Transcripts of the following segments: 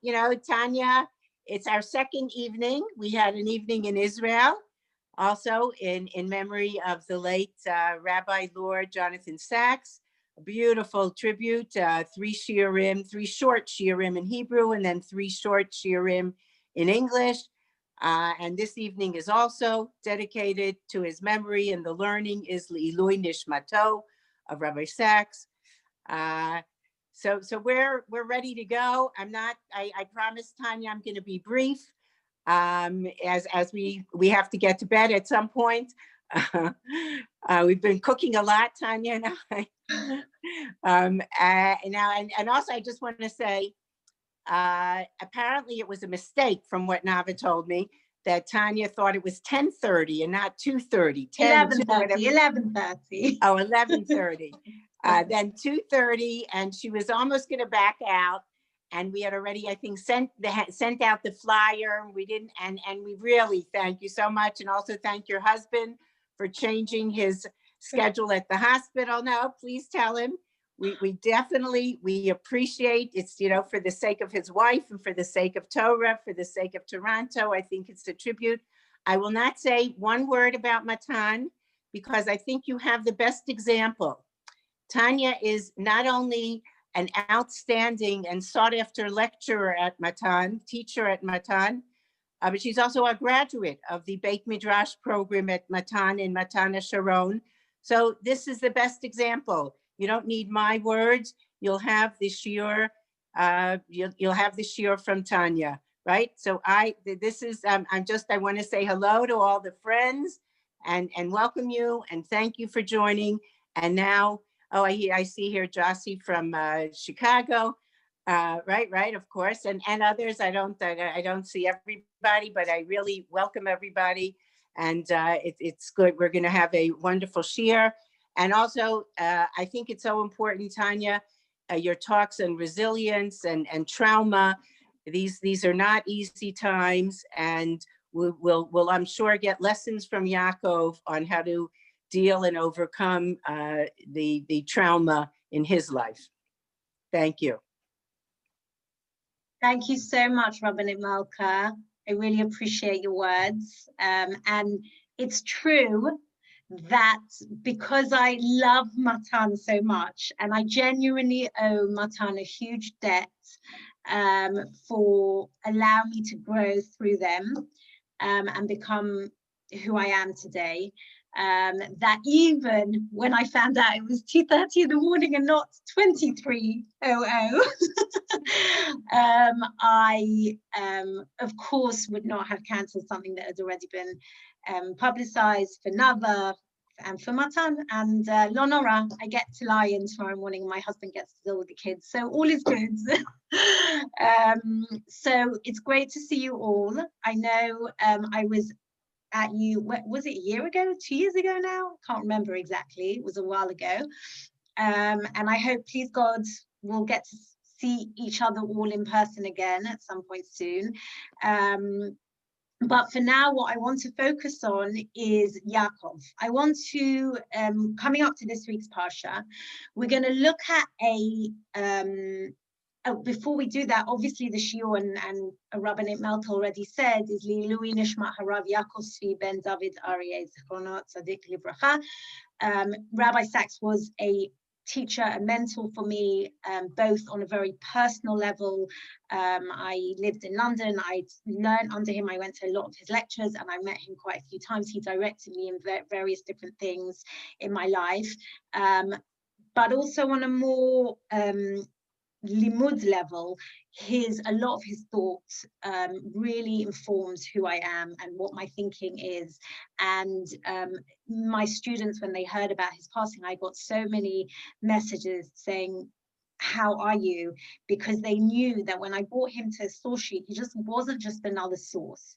Tanya, it's our second evening. We had an evening in Israel, also in memory of the late Rabbi Lord Jonathan Sachs. A beautiful tribute, three short shiurim in Hebrew, and then three short shiurim in English. And this evening is also dedicated to his memory, and the learning is L'ilui Nishmato of Rabbi Sachs. So we're ready to go. I promised Tanya I'm going to be brief, as we have to get to bed at some point. We've been cooking a lot, Tanya and I. And also I just want to say, apparently it was a mistake from what Nava told me, that Tanya thought it was 10:30 and not 2:30. 11:30. Oh, 11:30. Then 2:30, and she was almost going to back out. And we had already, I think, sent out the flyer. We didn't, and we really thank you so much, and also thank your husband for changing his schedule at the hospital. No, please tell him. We definitely appreciate it's, for the sake of his wife and for the sake of Torah, for the sake of Toronto. I think it's a tribute. I will not say one word about Matan, because I think you have the best example. Tanya is not only an outstanding and sought after lecturer at Matan, teacher at Matan, but she's also a graduate of the Beit Midrash program at Matan in Matan Sharon. So this is the best example. You don't need my words. You'll have the shiur. You'll have the shiur from Tanya, right? So I want to say hello to all the friends and welcome you and thank you for joining. And now, I see here Jossie from Chicago, right, of course, and others. I don't see everybody, but I really welcome everybody, and it's good. We're going to have a wonderful shiur. And also, I think it's so important, Tanya, your talks on resilience and trauma. These are not easy times, and we'll I'm sure get lessons from Yakov on how to deal and overcome the trauma in his life. Thank you. Thank you so much, Rabbanit Malke. I really appreciate your words. And it's true that because I love Matan so much, and I genuinely owe Matan a huge debt for allowing me to grow through them and become who I am today, that even when I found out it was 2:30 in the morning and not 23:00, I of course would not have cancelled something that had already been publicized for Nava and for Matan, and lo nora, I get to lie in tomorrow morning and my husband gets to deal with the kids, so all is good. So it's great to see you all. I know I was at you, was it a year ago, 2 years ago now? Can't remember exactly, it was a while ago. And I hope, please God, we'll get to see each other all in person again at some point soon. But for now, what I want to focus on is Yakov. I want to, coming up to this week's Parsha, we're going to look at before we do that, obviously the shiur and Rabbanit Malke already said is L'ilui Nishmat Harav Yakov Tzvi ben David Aryeh Zichrono Tzadik Livracha. Rabbi Sachs was a teacher, a mentor for me, both on a very personal level. I lived in London, I learned under him, I went to a lot of his lectures, and I met him quite a few times. He directed me in various different things in my life, but also on a more limud level, a lot of his thoughts really informs who I am and what my thinking is. And my students, when they heard about his passing, I got so many messages saying, how are you? Because they knew that when I brought him to a source sheet, he just wasn't just another source.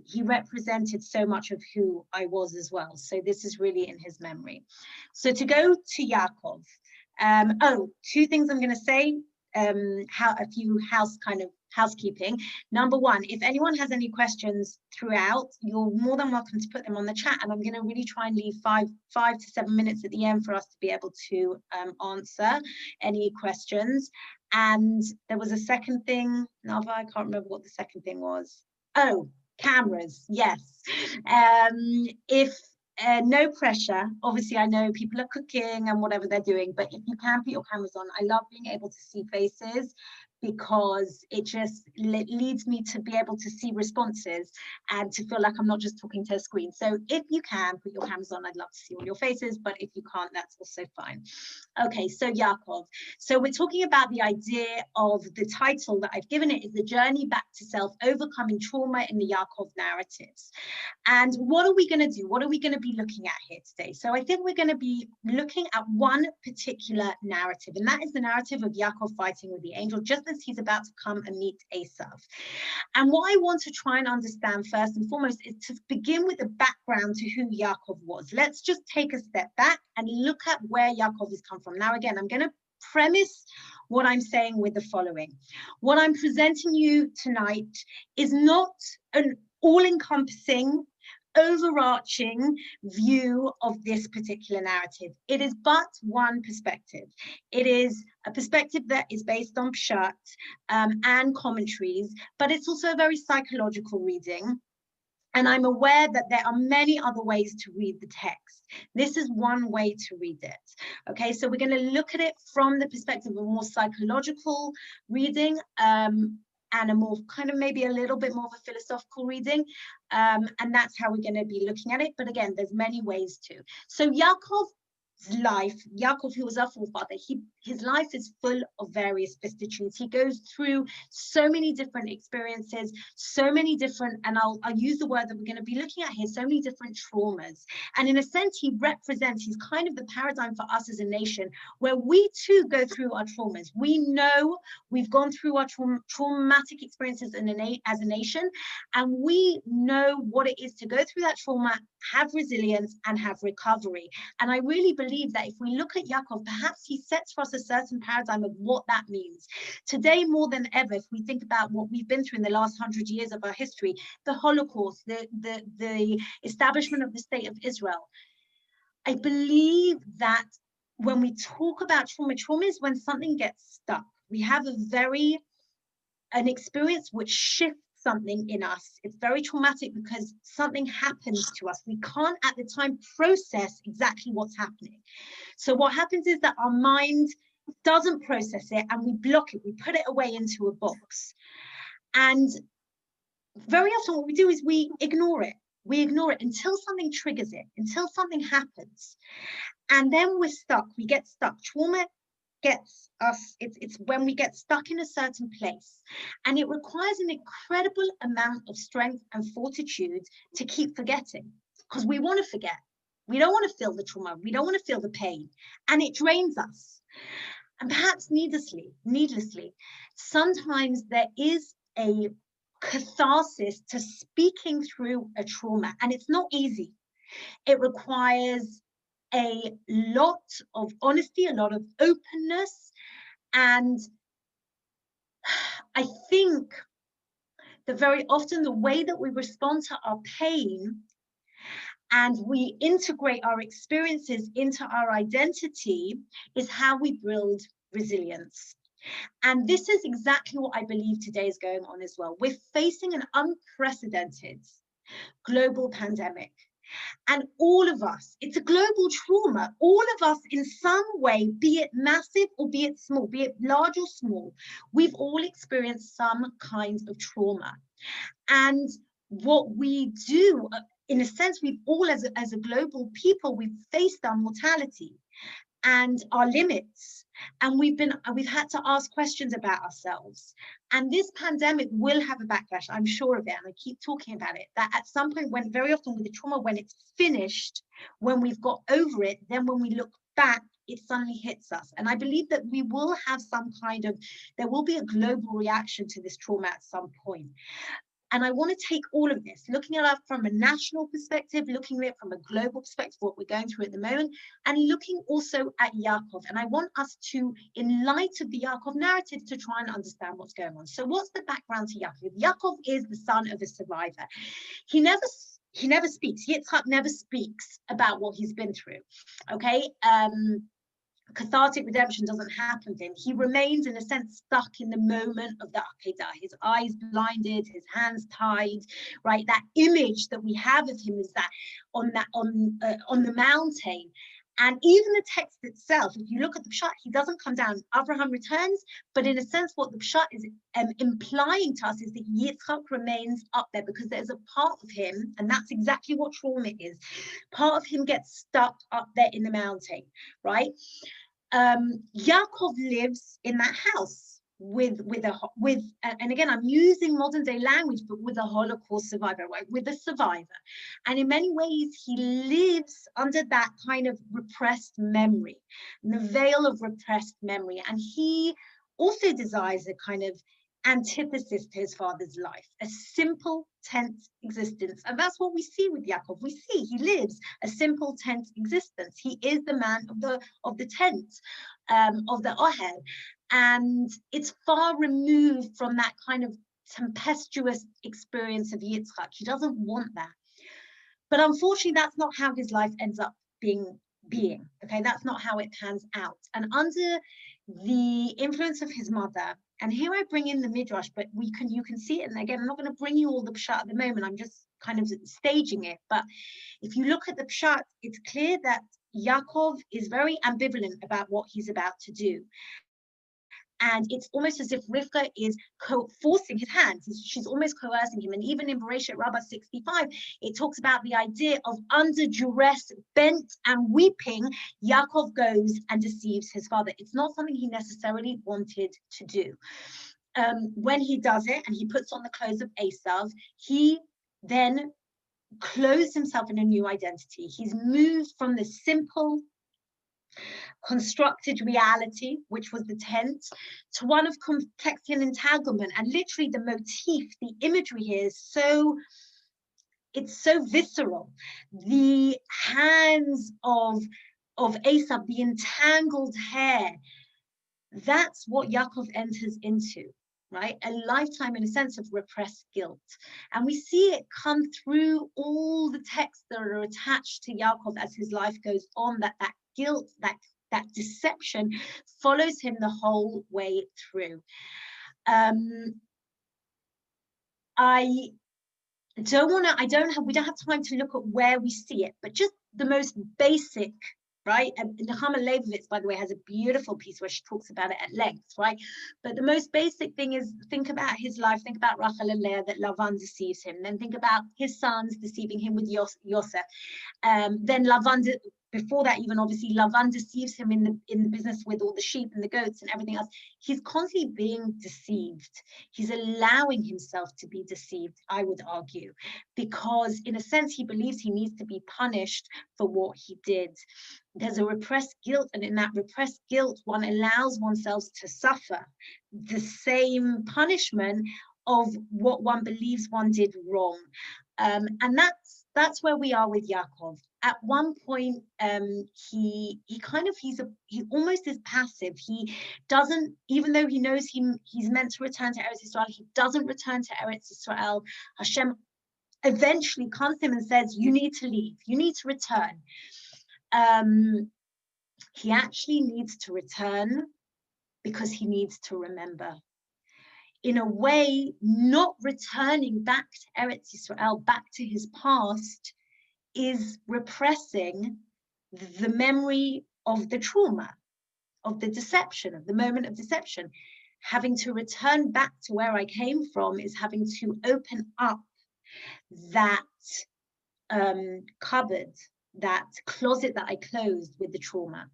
He represented so much of who I was as well. So this is really in his memory. So to go to Yakov, two things I'm going to say, a few housekeeping. Number one, if anyone has any questions throughout, you're more than welcome to put them on the chat, and I'm going to really try and leave 5 to 7 minutes at the end for us to be able to answer any questions. And there was a second thing, Nava, I can't remember what the second thing was. Oh, cameras, yes. If no pressure, obviously I know people are cooking and whatever they're doing, but if you can put your cameras on, I love being able to see faces, because it just leads me to be able to see responses and to feel like I'm not just talking to a screen. So if you can put your cameras on, I'd love to see all your faces, but if you can't, that's also fine. Okay, so Yakov. So we're talking about the idea of the title that I've given it is The Journey Back to Self, Overcoming Trauma in the Yakov Narratives. And what are we going to do? What are we going to be looking at here today? So I think we're going to be looking at one particular narrative, and that is the narrative of Yakov fighting with the angel just as he's about to come and meet Esav. And what I want to try and understand first and foremost is to begin with the background to who Yakov was. Let's just take a step back and look at where Yakov has come from. Now, again, I'm going to premise what I'm saying with the following. What I'm presenting you tonight is not an all-encompassing, overarching view of this particular narrative. It is but one perspective. It is a perspective that is based on pshat and commentaries, but it's also a very psychological reading. And I'm aware that there are many other ways to read the text. This is one way to read it. Okay, so we're going to look at it from the perspective of a more psychological reading, and a more kind of maybe a little bit more of a philosophical reading. And that's how we're going to be looking at it. But again, there's many ways to. So Yaakov's life, Yakov, who was our forefather, his life is full of various vicissitudes. He goes through so many different experiences, so many different, and I'll use the word that we're going to be looking at here, so many different traumas. And in a sense, he's kind of the paradigm for us as a nation, where we too go through our traumas. We know we've gone through our traumatic experiences as a nation, and we know what it is to go through that trauma, have resilience, and have recovery. And I really believe that if we look at Yakov, perhaps he sets for us a certain paradigm of what that means. Today, more than ever, if we think about what we've been through in the last 100 years of our history, the Holocaust, the establishment of the state of Israel, I believe that when we talk about trauma, trauma is when something gets stuck. We have an experience which shifts something in us. It's very traumatic because something happens to us. We can't at the time process exactly what's happening. So what happens is that our mind doesn't process it and we block it. We put it away into a box. And very often what we do is we ignore it. We ignore it until something triggers it, until something happens. And then we're stuck. We get stuck. Trauma gets us, it's when we get stuck in a certain place, and it requires an incredible amount of strength and fortitude to keep forgetting, because we want to forget. We don't want to feel the trauma, we don't want to feel the pain, and it drains us. And perhaps needlessly, sometimes there is a catharsis to speaking through a trauma, and it's not easy. It requires a lot of honesty, a lot of openness. And I think that very often the way that we respond to our pain and we integrate our experiences into our identity is how we build resilience. And this is exactly what I believe today is going on as well. We're facing an unprecedented global pandemic. And all of us, it's a global trauma. All of us in some way, be it massive or be it small, be it large or small, we've all experienced some kinds of trauma. And what we do, in a sense, we've all, as a global people, we've faced our mortality and our limits, and we've had to ask questions about ourselves. And this pandemic will have a backlash, I'm sure of it, and I keep talking about it, that at some point, when very often with the trauma, when it's finished, when we've got over it, then when we look back, it suddenly hits us. And I believe that we will have there will be a global reaction to this trauma at some point. And I want to take all of this, looking at it from a national perspective, looking at it from a global perspective, what we're going through at the moment, and looking also at Yakov. And I want us to, in light of the Yakov narrative, to try and understand what's going on. So what's the background to Yakov? Yakov is the son of a survivor. He never speaks. Yitzhak never speaks about what he's been through. Okay. cathartic redemption doesn't happen for him. He remains, in a sense, stuck in the moment of the Akedah. His eyes blinded, his hands tied, right? That image that we have of him is that on the mountain. And even the text itself, if you look at the pshat, he doesn't come down. Abraham returns, but in a sense, what the pshat is implying to us is that Yitzchak remains up there, because there's a part of him, and that's exactly what trauma is. Part of him gets stuck up there in the mountain, right? Yakov lives in that house with and again, I'm using modern day language, but with a Holocaust survivor, right? With a survivor. And in many ways, he lives under that kind of repressed memory, the veil of repressed memory. And he also desires a kind of antithesis to his father's life, a simple tent existence. And that's what we see with Yakov. We see he lives a simple tent existence. He is the man of the tent, of the ohel. And it's far removed from that kind of tempestuous experience of Yitzchak. He doesn't want that. But unfortunately, that's not how his life ends up being. Okay, that's not how it pans out. And under the influence of his mother, and here I bring in the midrash, but you can see it. And again, I'm not going to bring you all the pshat at the moment. I'm just kind of staging it. But if you look at the pshat, it's clear that Yaakov is very ambivalent about what he's about to do. And it's almost as if Rivka is forcing his hands. She's almost coercing him. And even in Bereshit Rabbah 65, it talks about the idea of under duress, bent and weeping, Yaakov goes and deceives his father. It's not something he necessarily wanted to do. When he does it and he puts on the clothes of Esav, he then clothes himself in a new identity. He's moved from the simple, constructed reality, which was the tent, to one of complexity and entanglement. And literally the motif, the imagery here is it's so visceral. The hands of Esav, the entangled hair, that's what Yaakov enters into, right? A lifetime, in a sense, of repressed guilt. And we see it come through all the texts that are attached to Yaakov as his life goes on, that guilt, that deception follows him the whole way through. We don't have time to look at where we see it, but just the most basic, right? And Nechama Leibovitz, by the way, has a beautiful piece where she talks about it at length, right? But the most basic thing is, think about his life, think about Rachel and Leah, that Lavan deceives him, then think about his sons deceiving him with Yosef. Then Lavan, before that, even obviously, Lavan deceives him in the business with all the sheep and the goats and everything else. He's constantly being deceived. He's allowing himself to be deceived, I would argue, because in a sense, he believes he needs to be punished for what he did. There's a repressed guilt, and in that repressed guilt, one allows oneself to suffer the same punishment of what one believes one did wrong. And that's where we are with Yaakov. At one point, he almost is passive. He doesn't, even though he knows he's meant to return to Eretz Yisrael, he doesn't return to Eretz Yisrael. Hashem eventually comes to him and says, you need to leave, you need to return. He actually needs to return because he needs to remember. In a way, not returning back to Eretz Yisrael, back to his past, is repressing the memory of the trauma, of the deception, of the moment of deception. Having to return back to where I came from is having to open up that cupboard, that closet that I closed with the trauma.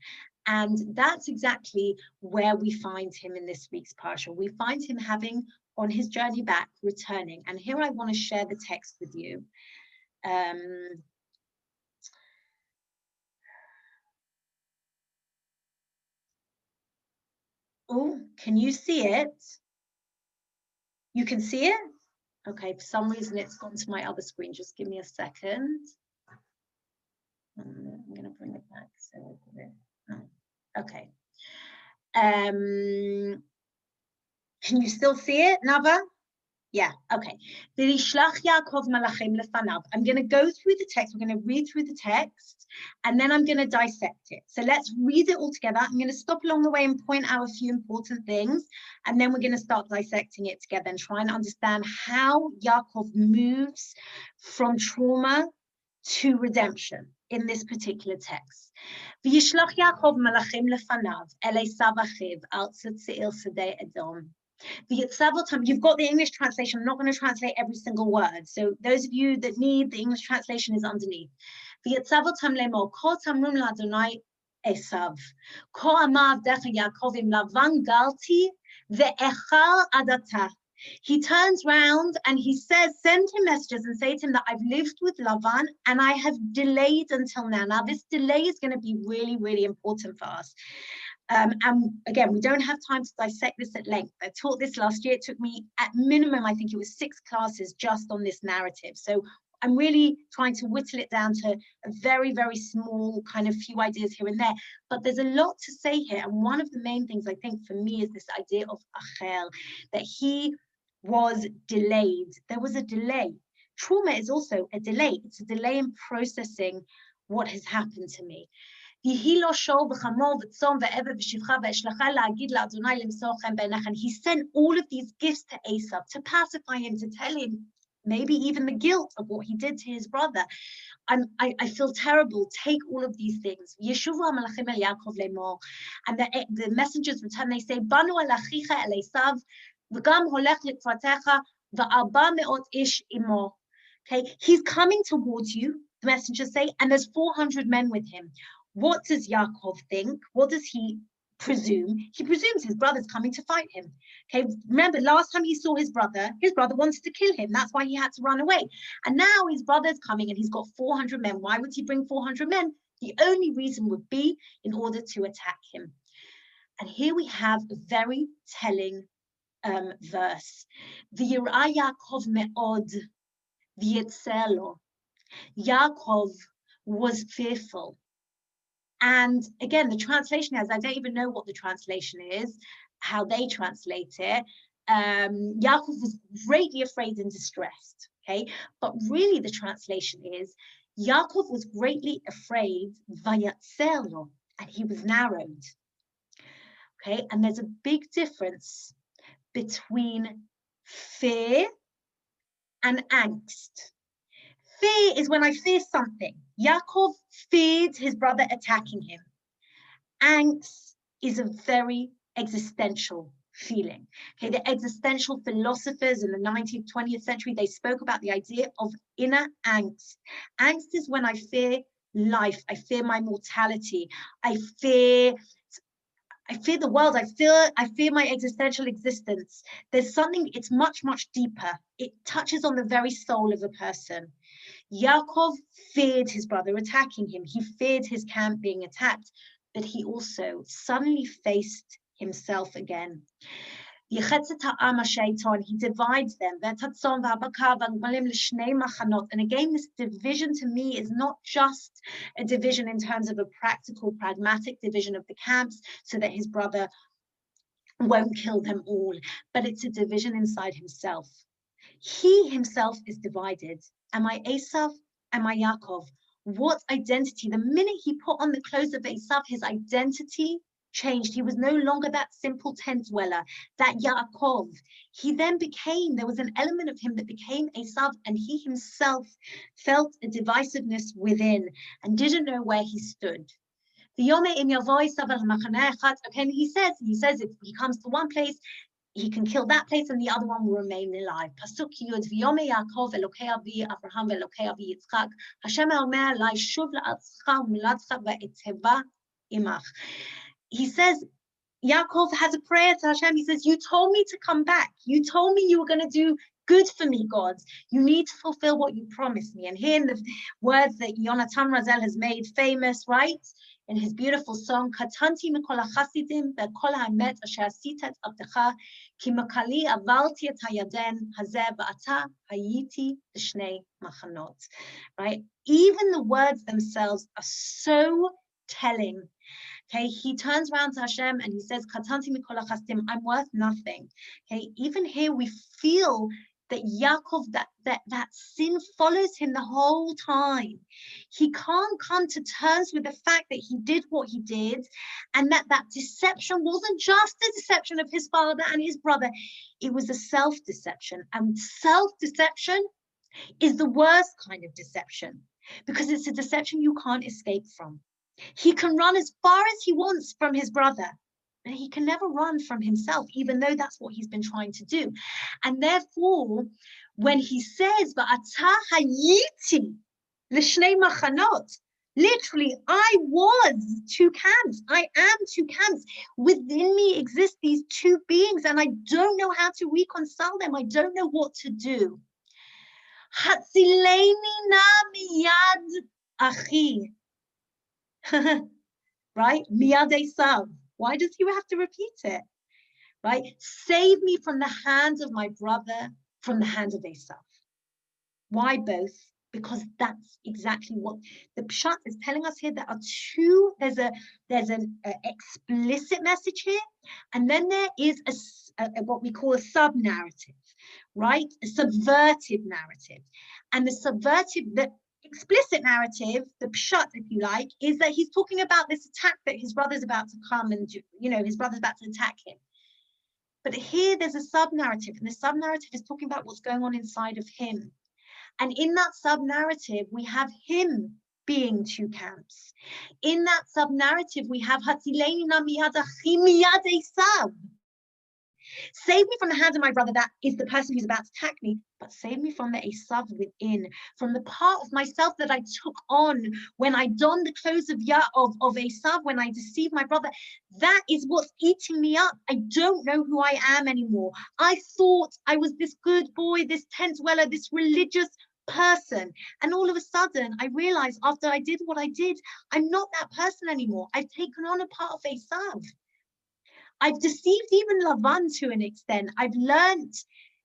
And that's exactly where we find him in this week's parsha. We find him having, on his journey back, returning. And here I want to share the text with you. Oh, can you see it? You can see it? Okay, for some reason it's gone to my other screen. Just give me a second. I'm going to bring it back. So, okay. Can you still see it, Nava? Yeah, okay. V'yishlach Yaakov malachim lefanav. I'm going to go through the text. We're going to read through the text, and then I'm going to dissect it. So let's read it all together. I'm going to stop along the way and point out a few important things, and then we're going to start dissecting it together and try and understand how Yaakov moves from trauma to redemption in this particular text. V'yishlach Yaakov malachim lefanav el Esav achiv al tzitziil sedei Edom. You've got the English translation. I'm not going to translate every single word. So those of you that need, the English translation is underneath. Esav. Ko amar decha Yakov im Lavan galti ve'echal adata. He turns round and he says, send him messages and say to him that I've lived with Lavan and I have delayed until now. Now, this delay is going to be really, really important for us. And again, we don't have time to dissect this at length. I taught this last year. It took me at minimum, I think it was 6 classes just on this narrative. So I'm really trying to whittle it down to a very, very small kind of few ideas here and there. But there's a lot to say here. And one of the main things I think for me is this idea of achel, that he was delayed. There was a delay. Trauma is also a delay. It's a delay in processing what has happened to me. And he sent all of these gifts to Esav to pacify him, to tell him maybe even the guilt of what he did to his brother. I feel terrible. Take all of these things. And the messengers return. They say, Banu al achicha el Esav, v'gam holech likvatecha, v'arba me'ot ish imo. Okay, he's coming towards you, the messengers say, and there's 400 men with him. What does Yakov think? What does he presume? He presumes his brother's coming to fight him. Okay, remember last time he saw his brother wanted to kill him. That's why he had to run away. And now his brother's coming and he's got 400 men. Why would he bring 400 men? The only reason would be in order to attack him. And here we have a very telling verse. V'yir'a Yakov me'od v'yetzer lo. Yakov was fearful. And again, the translation has, I don't even know what the translation is, how they translate it. Yakov was greatly afraid and distressed, okay? But really the translation is, Yakov was greatly afraid, vayatzer lo, and he was narrowed, okay? And there's a big difference between fear and angst. Fear is when I fear something. Yakov feared his brother attacking him. Angst is a very existential feeling. Okay, the existential philosophers in the 19th, 20th century, they spoke about the idea of inner angst. Angst is when I fear life. I fear my mortality. I fear the world. I fear my existential existence. There's something, it's much, much deeper. It touches on the very soul of a person. Yakov feared his brother attacking him. He feared his camp being attacked, but he also suddenly faced himself again. He divides them. And again, this division to me is not just a division in terms of a practical, pragmatic division of the camps so that his brother won't kill them all, but it's a division inside himself. He himself is divided. Am I Esav? Am I Yaakov? What identity? The minute he put on the clothes of Esav, his identity changed. He was no longer that simple tent dweller, that Yaakov. He then became, there was an element of him that became Esav, and he himself felt a divisiveness within and didn't know where he stood. Okay, and he says if he comes to one place, he can kill that place and the other one will remain alive. Pasuk Yud, V'yomei Yakov Elokei avi Avraham Elokei avi Yitzchak, Hashem omer elai shuv la'atzcha u'miladcha va'etzeva imach. He says, Yaakov has a prayer to Hashem. He says, you told me to come back. You told me you were going to do good for me, God. You need to fulfill what you promised me. And here in the words that Yonatan Razel has made famous, right? In his beautiful song, Katanti mikol hachasidim ve'kol ha'emet asher asita et avdecha ki makali avalti et hayaden hazeh va'ata hayiti b'shnei machanot. Right? Even the words themselves are so telling. Okay, he turns around to Hashem and he says, Katanti mikol hachasidim, I'm worth nothing. Okay, even here we feel that Yakov, that sin follows him the whole time. He can't come to terms with the fact that he did what he did, and that deception wasn't just a deception of his father and his brother. It was a self-deception, and self-deception is the worst kind of deception, because it's a deception you can't escape from. He can run as far as he wants from his brother, but he can never run from himself, even though that's what he's been trying to do. And therefore, when he says, "Va'ata hayiti l'shnei machanot," literally, I was two camps. I am two camps. Within me exist these two beings, and I don't know how to reconcile them. I don't know what to do. Hatzileni na miyad achi. Right? Miyad Esav. Why does he have to repeat it? Right? Save me from the hands of my brother, from the hand of Esav. Why both? Because that's exactly what the Pshat is telling us here. There are two, there's an explicit message here, and then there is what we call a sub-narrative, right? A subverted narrative. And the explicit narrative, the Pshat, if you like, is that he's talking about this attack that his brother's about to come and do, his brother's about to attack him. But here there's a sub-narrative, and the sub-narrative is talking about what's going on inside of him. And in that sub-narrative, we have him being two camps. In that sub-narrative, we have Hatzileni na miyad achi miyad Esav. Save me from the hand of my brother, that is the person who's about to attack me, but save me from the Esav within, from the part of myself that I took on when I donned the clothes of Esav, when I deceived my brother. That is what's eating me up. I don't know who I am anymore. I thought I was this good boy, this tent dweller, this religious person. And all of a sudden, I realized after I did what I did, I'm not that person anymore. I've taken on a part of Esav. I've deceived even Lavan to an extent. I've learned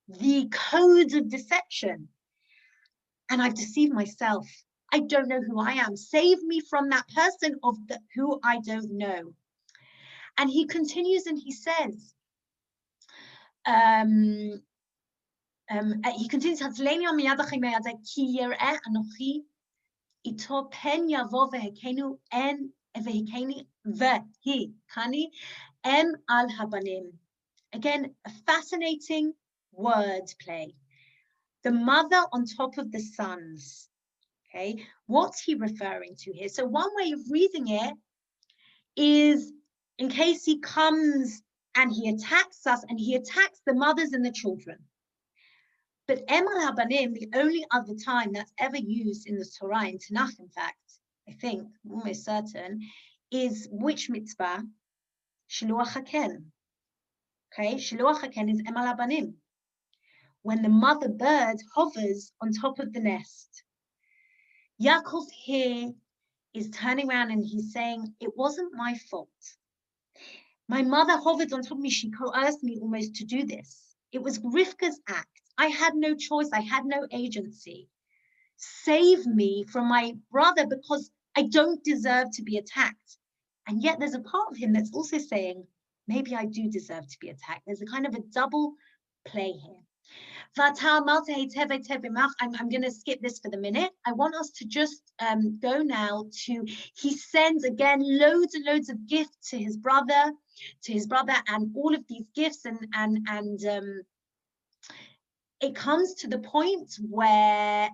the codes of deception, and I've deceived myself. I don't know who I am. Save me from that person who I don't know. And he continues and he says, he continues, "Hatzileni miyad achi miyad ki yireh anochi ito pen yavo vehekenu en vehekeni vehikani em al habanim." Again, a fascinating word play. The mother on top of the sons. Okay, what's he referring to here? So one way of reading it is, in case he comes and he attacks us, and he attacks the mothers and the children. But em al habanim, the only other time that's ever used in the Torah, in Tanakh, in fact, I think, almost certain, is which mitzvah? Shiluach haken. Okay, Shiluach haken is em al habanim, when the mother bird hovers on top of the nest. Yakov here is turning around and he's saying, it wasn't my fault. My mother hovered on top of me. She coerced me almost to do this. It was Rivka's act. I had no choice. I had no agency. Save me from my brother, because I don't deserve to be attacked. And yet there's a part of him that's also saying, maybe I do deserve to be attacked. There's a kind of a double play here. I'm going to skip this for the minute. I want us to just go now to, he sends again loads and loads of gifts to his brother, and all of these gifts, and it comes to the point where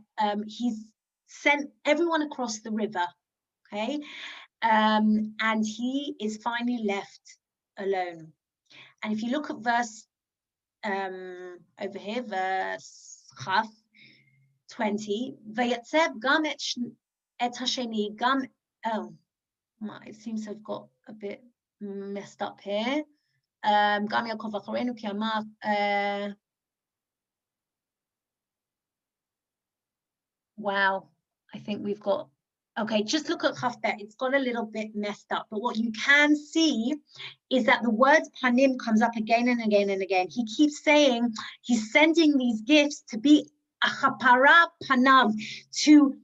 he's sent everyone across the river, okay, and he is finally left alone. And if you look at verse over here, verse 20, Vayatzev gam et hasheni gam, it seems to have got a bit messed up here. Gam Yakov acharenu ki amar, wow, I think we've got, okay, just look at Chafbet. It's got a little bit messed up, but what you can see is that the word panim comes up again and again and again. He keeps saying he's sending these gifts to be achapara panav, to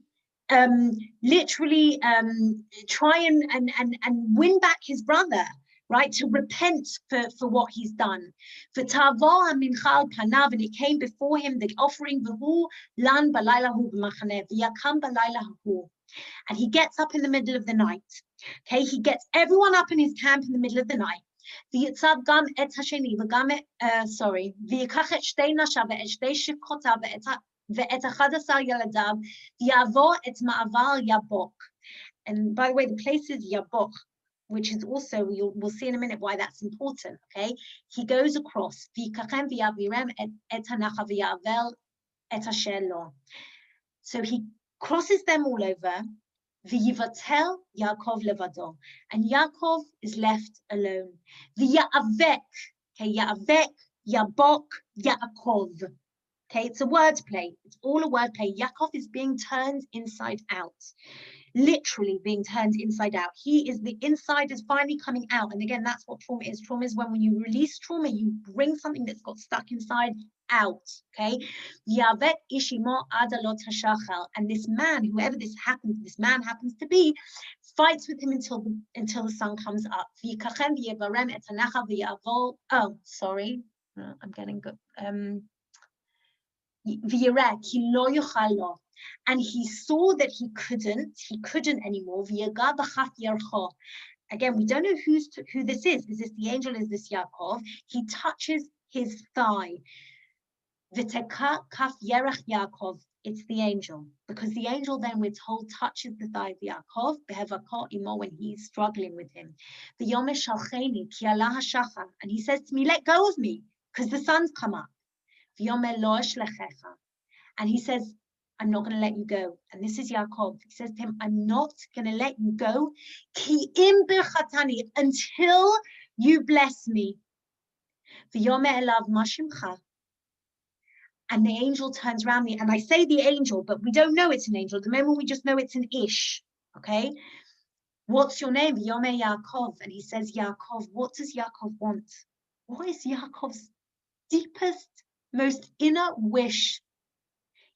literally try and win back his brother, right? To repent for what he's done. V'ta'avor hamincha al panav, and it came before him, the offering, v'hu lan balayla hu b'machaneh, v'yakam balayla hu. And he gets up in the middle of the night. Okay, he gets everyone up in his camp in the middle of the night. V'yitzav gam et hasheni, v'gam v'yikach et shtei nashav ve'et shtei shivchotav ve'et 11 yaladav, v'yavor et ma'avar Yabok. And by the way, the place is Yabok, which is also, we'll see in a minute why that's important, okay? He goes across, v'yikachem v'yavirem et hanacha v'yavel et asher lo. So he crosses them all over, v'yivatel Yakov levado, and Yakov is left alone. V'ya'avek, okay, Ya'avek, Yabok, Yaakov. Okay, it's a wordplay. It's all a wordplay. Yakov is being turned inside out. Literally being turned inside out. He is, the inside is finally coming out. And again, that's what trauma is. Trauma is when you release trauma, you bring something that's got stuck inside out. Okay. Yavet ishimo adalot hashachal. And this man, whoever this man happens to be, fights with him until the sun comes up. Oh, sorry. I'm getting good. And he saw that he couldn't anymore. Again, we don't know who this is. Is this the angel? Is this Yakov? He touches his thigh. Yaakov. It's the angel, because the angel then, we're told, touches the thigh of Yakov when he's struggling with him. And he says to me, let go of me, because the sun's come up. And he says, I'm not going to let you go. And this is Yakov. He says to him, I'm not going to let you go ki im birchatani, until you bless me. V'yomer elav ma shimcha. And the angel turns around me, and I say the angel, but we don't know it's an angel. At the moment, we just know it's an ish. Okay? What's your name? V'yomer Yakov. And he says, Yakov. What does Yakov want? What is Yakov's deepest, most inner wish?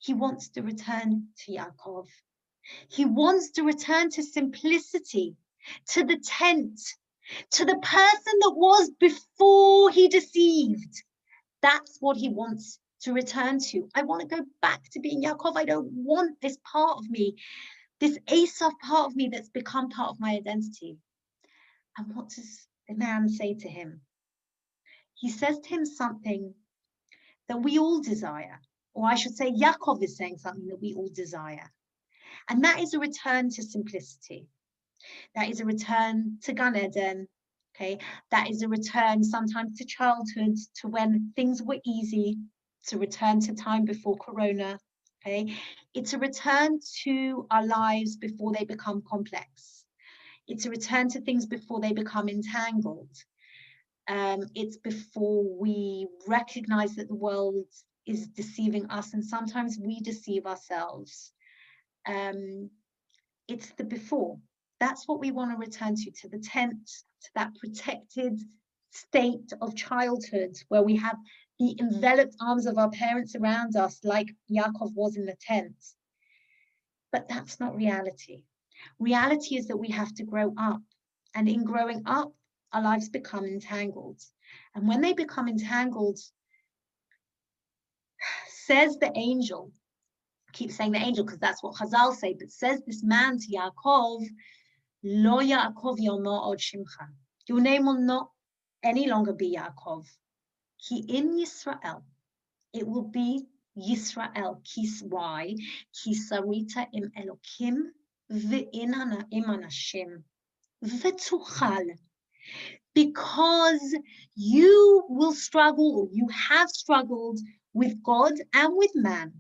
He wants to return to Yakov. He wants to return to simplicity, to the tent, to the person that was before he deceived. That's what he wants to return to. I want to go back to being Yakov. I don't want this part of me, this Esav part of me that's become part of my identity. And what does the man say to him? He says to him something that we all desire. Or I should say, Yakov is saying something that we all desire. And that is a return to simplicity. That is a return to Gan Eden. Okay? That is a return sometimes to childhood, to when things were easy, to return to time before Corona. Okay? It's a return to our lives before they become complex. It's a return to things before they become entangled. It's before we recognize that the world is deceiving us, and sometimes we deceive ourselves. It's the before. That's what we want to return to the tent, to that protected state of childhood where we have the enveloped arms of our parents around us, like Yakov was in the tent. But that's not reality. Reality is that we have to grow up, and in growing up, our lives become entangled. And when they become entangled, says the angel, I keep saying the angel because that's what Chazal say, but says this man to Yaakov, Lo Yaakov yomo od shimcha. Your name will not any longer be Yaakov. Ki im Yisrael. It will be Yisrael. Why? Ki sarita im Elokim ve'in im anashim ve'tuchal. Because you will struggle, or you have struggled with God and with man.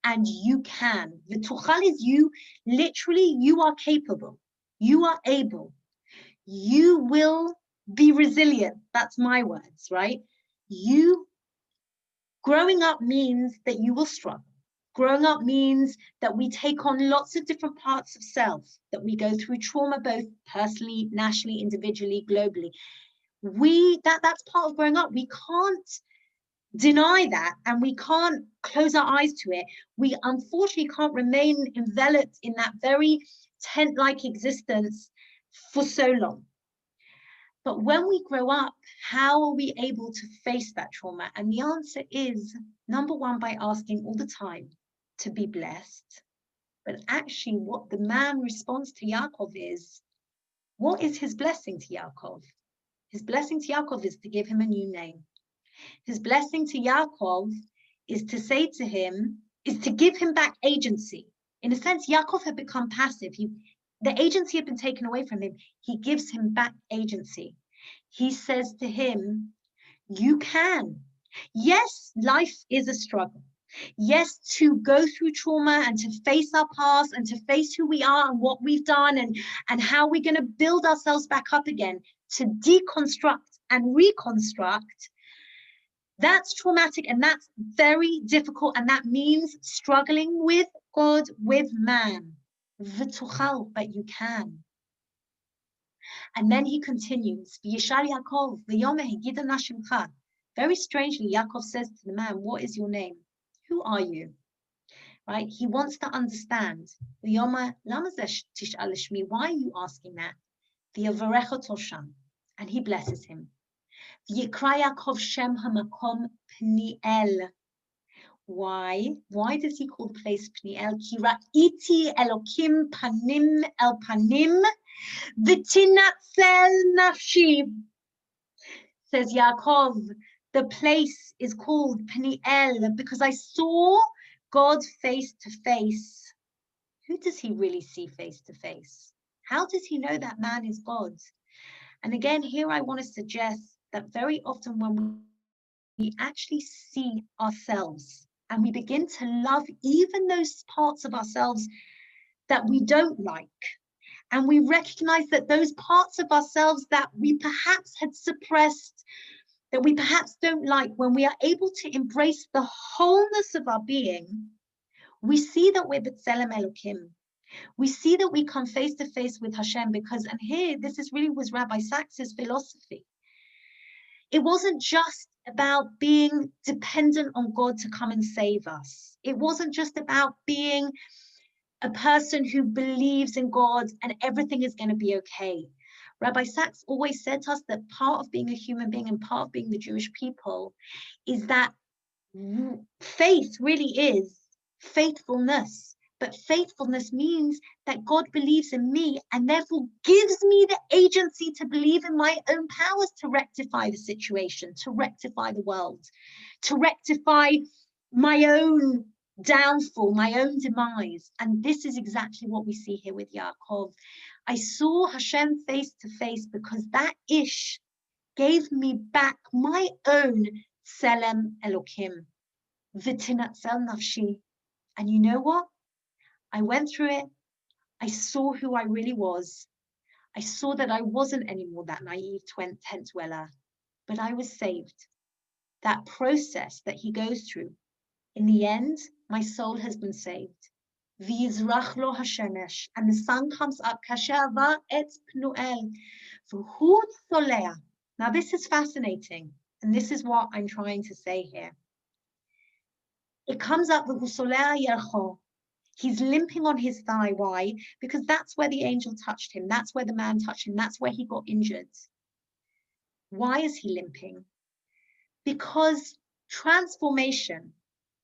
And you can. The tuchal is you, literally, you are capable. You are able. You will be resilient. That's my words, right? Growing up means that you will struggle. Growing up means that we take on lots of different parts of self, that we go through trauma, both personally, nationally, individually, globally. That's part of growing up. We can't deny that, and we can't close our eyes to it. We unfortunately can't remain enveloped in that very tent-like existence for so long. But when we grow up, how are we able to face that trauma? And the answer is, number one, by asking all the time to be blessed. But actually, what the man responds to Yakov is, what is his blessing to Yakov? His blessing to Yakov is to give him a new name. His blessing to Yakov is to say to him, is to give him back agency. In a sense, Yakov had become passive. The agency had been taken away from him. He gives him back agency. He says to him, you can. Yes, life is a struggle. Yes, to go through trauma and to face our past and to face who we are and what we've done and how we're going to build ourselves back up again, to deconstruct and reconstruct. That's traumatic and that's very difficult, and that means struggling with God, with man. But you can. And then he continues, Yakov, very strangely, Yakov says to the man, what is your name? Who are you? Right? He wants to understand. Why are you asking that? And he blesses him. Why? Why does he call the place Pniel? Ki ra'iti Elokim panim el panim v'tinatzel nafshi. Says Yakov, the place is called Pniel because I saw God face to face. Who does he really see face to face? How does he know that man is God? And again, here I want to suggest that very often when we actually see ourselves and we begin to love even those parts of ourselves that we don't like, and we recognize that those parts of ourselves that we perhaps had suppressed, that we perhaps don't like, when we are able to embrace the wholeness of our being, we see that we're B'Tselem Elokim. We see that we come face to face with Hashem because, and here, this is really was Rabbi Sachs's philosophy. It wasn't just about being dependent on God to come and save us. It wasn't just about being a person who believes in God and everything is going to be okay. Rabbi Sachs always said to us that part of being a human being and part of being the Jewish people is that faith really is faithfulness. But faithfulness means that God believes in me and therefore gives me the agency to believe in my own powers to rectify the situation, to rectify the world, to rectify my own downfall, my own demise. And this is exactly what we see here with Yaakov. I saw Hashem face to face because that ish gave me back my own Tselem Elokim, V'tinatzel nafshi. And you know what? I went through it. I saw who I really was. I saw that I wasn't anymore that naive tent dweller, but I was saved. That process that he goes through, in the end, my soul has been saved. V'yizrach lo hashemesh, and the sun comes up. Kasher va et pnuel, v'hu tholea. Now this is fascinating, and this is what I'm trying to say here. It comes up v'hu tholea yercho. He's limping on his thigh. Why? Because that's where the angel touched him. That's where the man touched him. That's where he got injured. Why is he limping? Because transformation,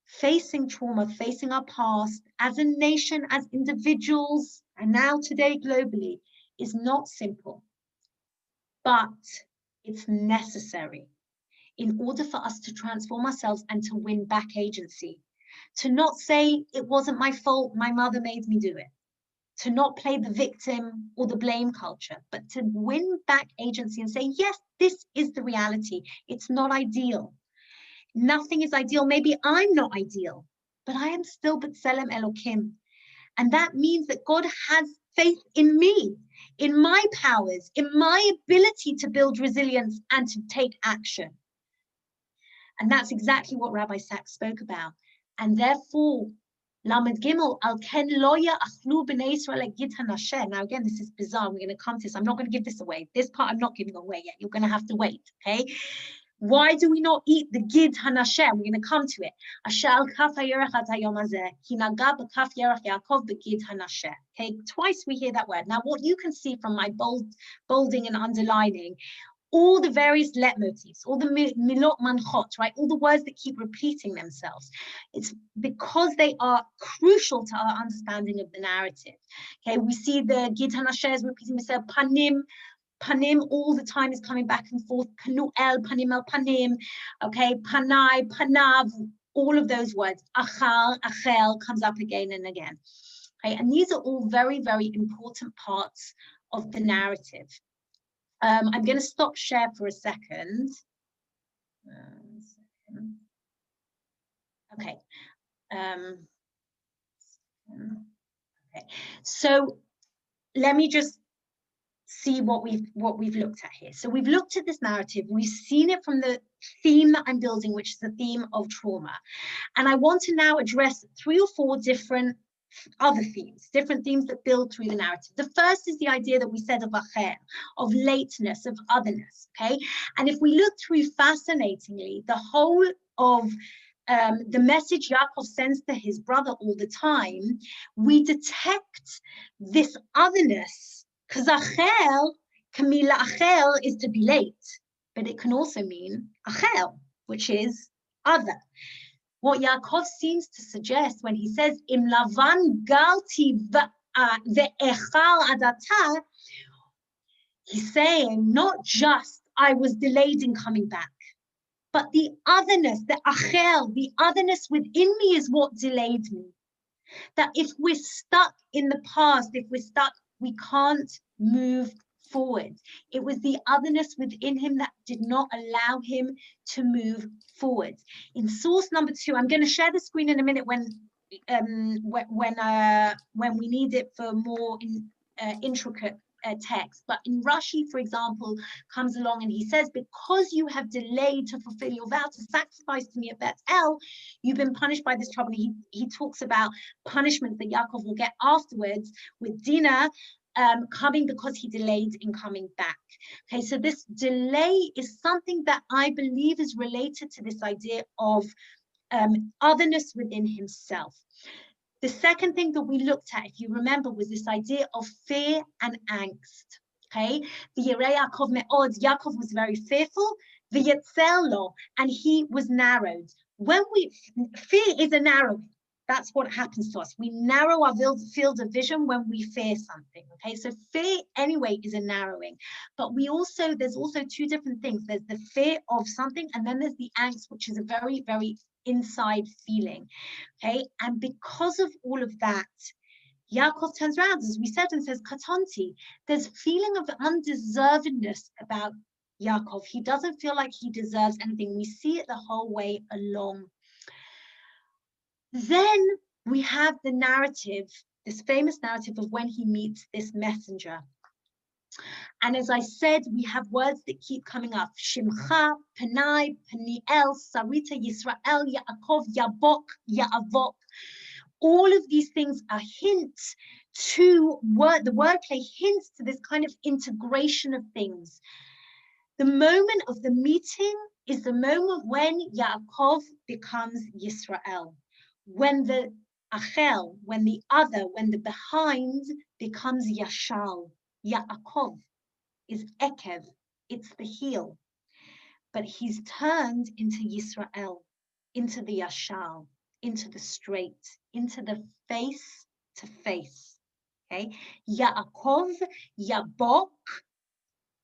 facing trauma, facing our past, as a nation, as individuals, and now today globally, is not simple. But it's necessary in order for us to transform ourselves and to win back agency. To not say, it wasn't my fault, my mother made me do it. To not play the victim or the blame culture, but to win back agency and say, yes, this is the reality. It's not ideal. Nothing is ideal. Maybe I'm not ideal, but I am still B'Tselem Elokim. And that means that God has faith in me, in my powers, in my ability to build resilience and to take action. And that's exactly what Rabbi Sachs spoke about. And therefore, Lamed Gimel, Al Ken Loya Achlu B'nei Yisrael Egid Hanasher. Now again, this is bizarre. We're going to come to this. I'm not going to give this away. This part I'm not giving away yet. You're going to have to wait, okay? Why do we not eat the gid hanashem? We're going to come to it. Okay, twice we hear that word. Now, what you can see from my bolding and underlining, all the various leitmotifs, all the milot manchot, right? All the words that keep repeating themselves. It's because they are crucial to our understanding of the narrative. Okay, we see the gid hanashem is repeating itself, panim. Panim all the time is coming back and forth. Panu el, panim el panim. Okay, panai, panav, all of those words. Achal, achel comes up again and again. Okay, and these are all very, very important parts of the narrative. I'm going to stop share for a second. Okay. Okay. So let me just see what we've looked at here. So we've looked at this narrative. We've seen it from the theme that I'm building, which is the theme of trauma. And I want to now address 3 or 4 different other themes, different themes that build through the narrative. The first is the idea that we said of acher, of lateness, of otherness, okay? And if we look through, fascinatingly, the whole of the message Yakov sends to his brother all the time, we detect this otherness, because acher, kamila acher, is to be late, but it can also mean acher, which is other. What Yakov seems to suggest when he says, Im Lavan galti ve'echal adata, he's saying not just I was delayed in coming back, but the otherness, the acher, the otherness within me is what delayed me. That if we're stuck in the past, if we're stuck, we can't move forward. It was the otherness within him that did not allow him to move forward. In source number 2, I'm going to share the screen in a minute when we need it for more intricate text. But in Rashi, for example, comes along and he says, because you have delayed to fulfill your vow to sacrifice to me at Bethel, you've been punished by this trouble. He talks about punishments that Yakov will get afterwards with Bina, coming because he delayed in coming back. Okay, so this delay is something that I believe is related to this idea of otherness within himself. The second thing that we looked at, if you remember, was this idea of fear and angst. Okay, Yakov Yaakov was very fearful, and he was narrowed. When fear is a narrowing. That's what happens to us. We narrow our field of vision when we fear something. Okay, so fear anyway is a narrowing, but there's also 2 different things. There's the fear of something, and then there's the angst, which is a very, very inside feeling. Okay, and because of all of that, Yakov turns around, as we said, and says, Katanti. There's feeling of undeservedness about Yakov. He doesn't feel like he deserves anything. We see it the whole way along. Then we have the narrative, this famous narrative of when he meets this messenger. And as I said, we have words that keep coming up. Shimcha, Panai, Paniel, Sarita, Yisrael, Yaakov, Yabok, Yaavok. All of these things are hints to the wordplay hints to this kind of integration of things. The moment of the meeting is the moment when Yaakov becomes Yisrael. When the achel, when the other, when the behind becomes Yashal. Yaakov is Ekev, it's the heel. But he's turned into Yisrael, into the Yashal, into the straight, into the face to face. Okay, Yaakov, Yabok,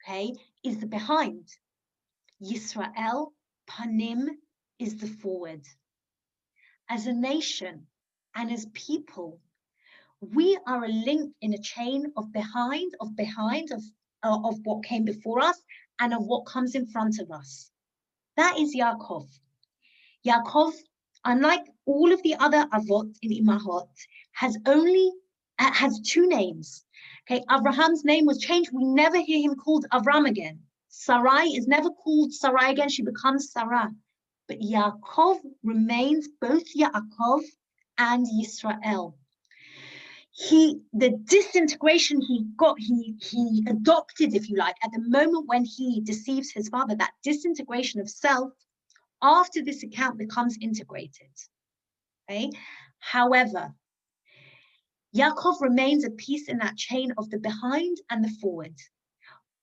okay, is the behind. Yisrael, Panim, is the forward. As a nation and as people, we are a link in a chain of what came before us and of what comes in front of us. That is Yakov. Yakov, unlike all of the other avot in Imahot, has 2 names. Okay, Abraham's name was changed. We never hear him called Avram again. Sarai is never called Sarai again. She becomes Sarah. But Yaakov remains both Yaakov and Yisrael. the disintegration he adopted, if you like, at the moment when he deceives his father, that disintegration of self after this account becomes integrated. Okay. However, Yakov remains a piece in that chain of the behind and the forward,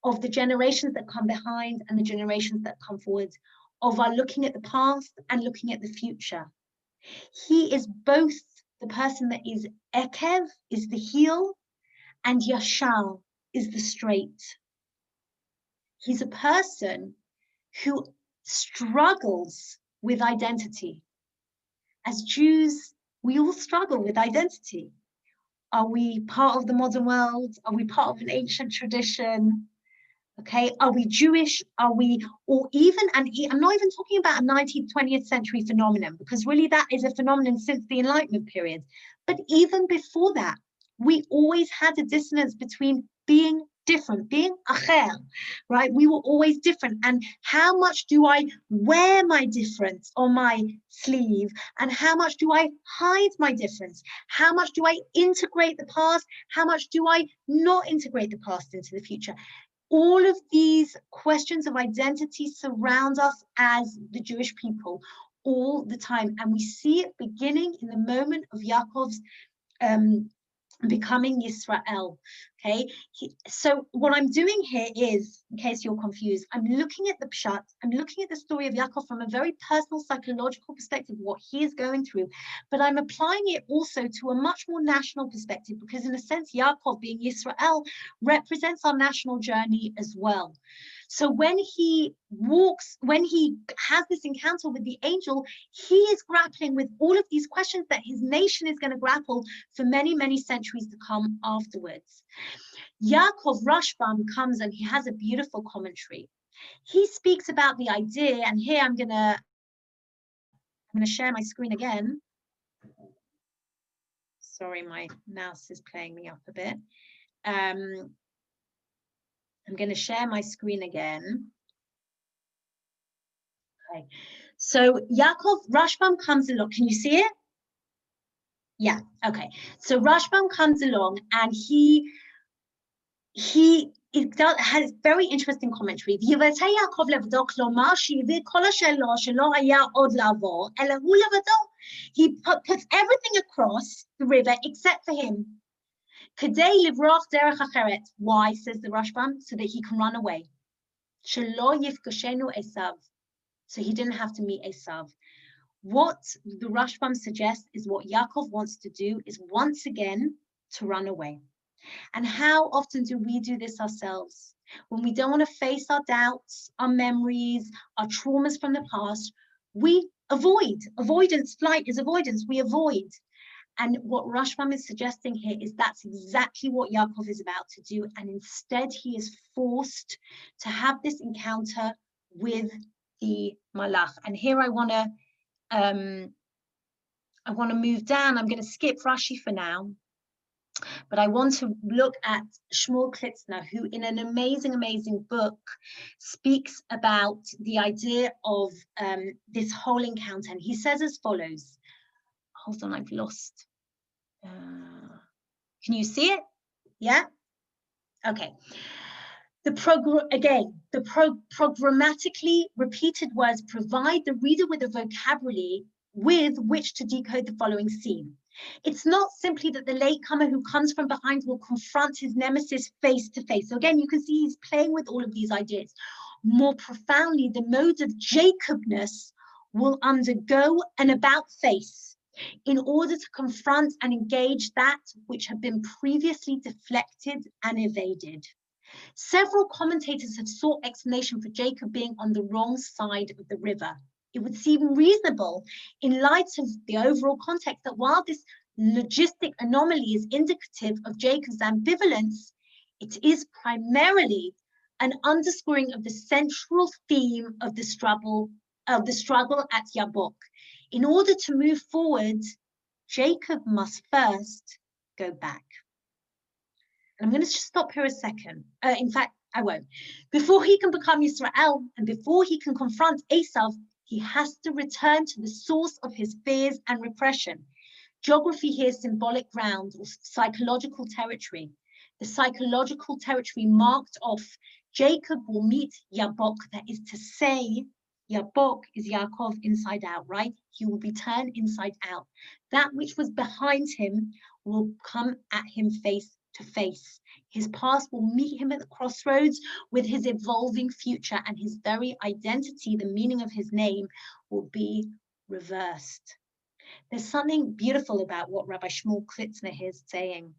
of the generations that come behind and the generations that come forward, of our looking at the past and looking at the future. He is both the person that is Ekev, is the heel, and Yashar is the straight. He's a person who struggles with identity. As Jews, we all struggle with identity. Are we part of the modern world? Are we part of an ancient tradition? Okay, are we Jewish? Are we, or even, and I'm not even talking about a 19th, 20th century phenomenon, because really that is a phenomenon since the Enlightenment period. But even before that, we always had a dissonance between being different, being acher, right? We were always different. And how much do I wear my difference on my sleeve? And how much do I hide my difference? How much do I integrate the past? How much do I not integrate the past into the future? All of these questions of identity surround us as the Jewish people all the time. And we see it beginning in the moment of Yaakov's becoming Yisrael. Okay, so what I'm doing here is, in case you're confused, I'm looking at the pshat, I'm looking at the story of Yaakov from a very personal psychological perspective, what he is going through, but I'm applying it also to a much more national perspective, because in a sense Yaakov, being Yisrael, represents our national journey as well. So when he walks, when he has this encounter with the angel, he is grappling with all of these questions that his nation is going to grapple for many, many centuries to come afterwards. Yakov Rashbam comes and he has a beautiful commentary. He speaks about the idea, and here I'm going to share my screen again. Sorry, my mouse is playing me up a bit. I'm going to share my screen again. Okay, so Yakov Rashbam comes along. Can you see it? Yeah, okay. So Rashbam comes along and he has very interesting commentary. He puts everything across the river except for him. Why, says the Rashbam? So that he can run away. So he didn't have to meet Esav. What the Rashbam suggests is what Yaakov wants to do is once again to run away. And how often do we do this ourselves? When we don't want to face our doubts, our memories, our traumas from the past, we avoid. Avoidance, flight is avoidance. We avoid. And what Rashbam is suggesting here is that's exactly what Yaakov is about to do. And instead, he is forced to have this encounter with the Malach. And here I want to move down. I'm going to skip Rashi for now. But I want to look at Shmuel Klitzner, who in an amazing, amazing book speaks about the idea of this whole encounter. And he says as follows. Hold on, I've lost. Can you see it? Yeah? Okay. Programmatically repeated words provide the reader with a vocabulary with which to decode the following scene. It's not simply that the latecomer who comes from behind will confront his nemesis face to face. So again, you can see he's playing with all of these ideas. More profoundly, the mode of Jacobness will undergo an about face in order to confront and engage that which had been previously deflected and evaded. Several commentators have sought explanation for Jacob being on the wrong side of the river. It would seem reasonable in light of the overall context that while this logistic anomaly is indicative of Jacob's ambivalence, it is primarily an underscoring of the central theme of the struggle at Yabok. In order to move forward, Jacob must first go back. And I'm going to just stop here a second. In fact, I won't. Before he can become Yisrael and before he can confront Esav, he has to return to the source of his fears and repression. Geography here is symbolic ground or psychological territory. The psychological territory marked off. Jacob will meet Yabok, that is to say, Yabok is Yakov inside out, right? He will be turned inside out. That which was behind him will come at him face to face. His past will meet him at the crossroads with his evolving future, and his very identity, the meaning of his name, will be reversed. There's something beautiful about what Rabbi Shmuel Klitzner is saying.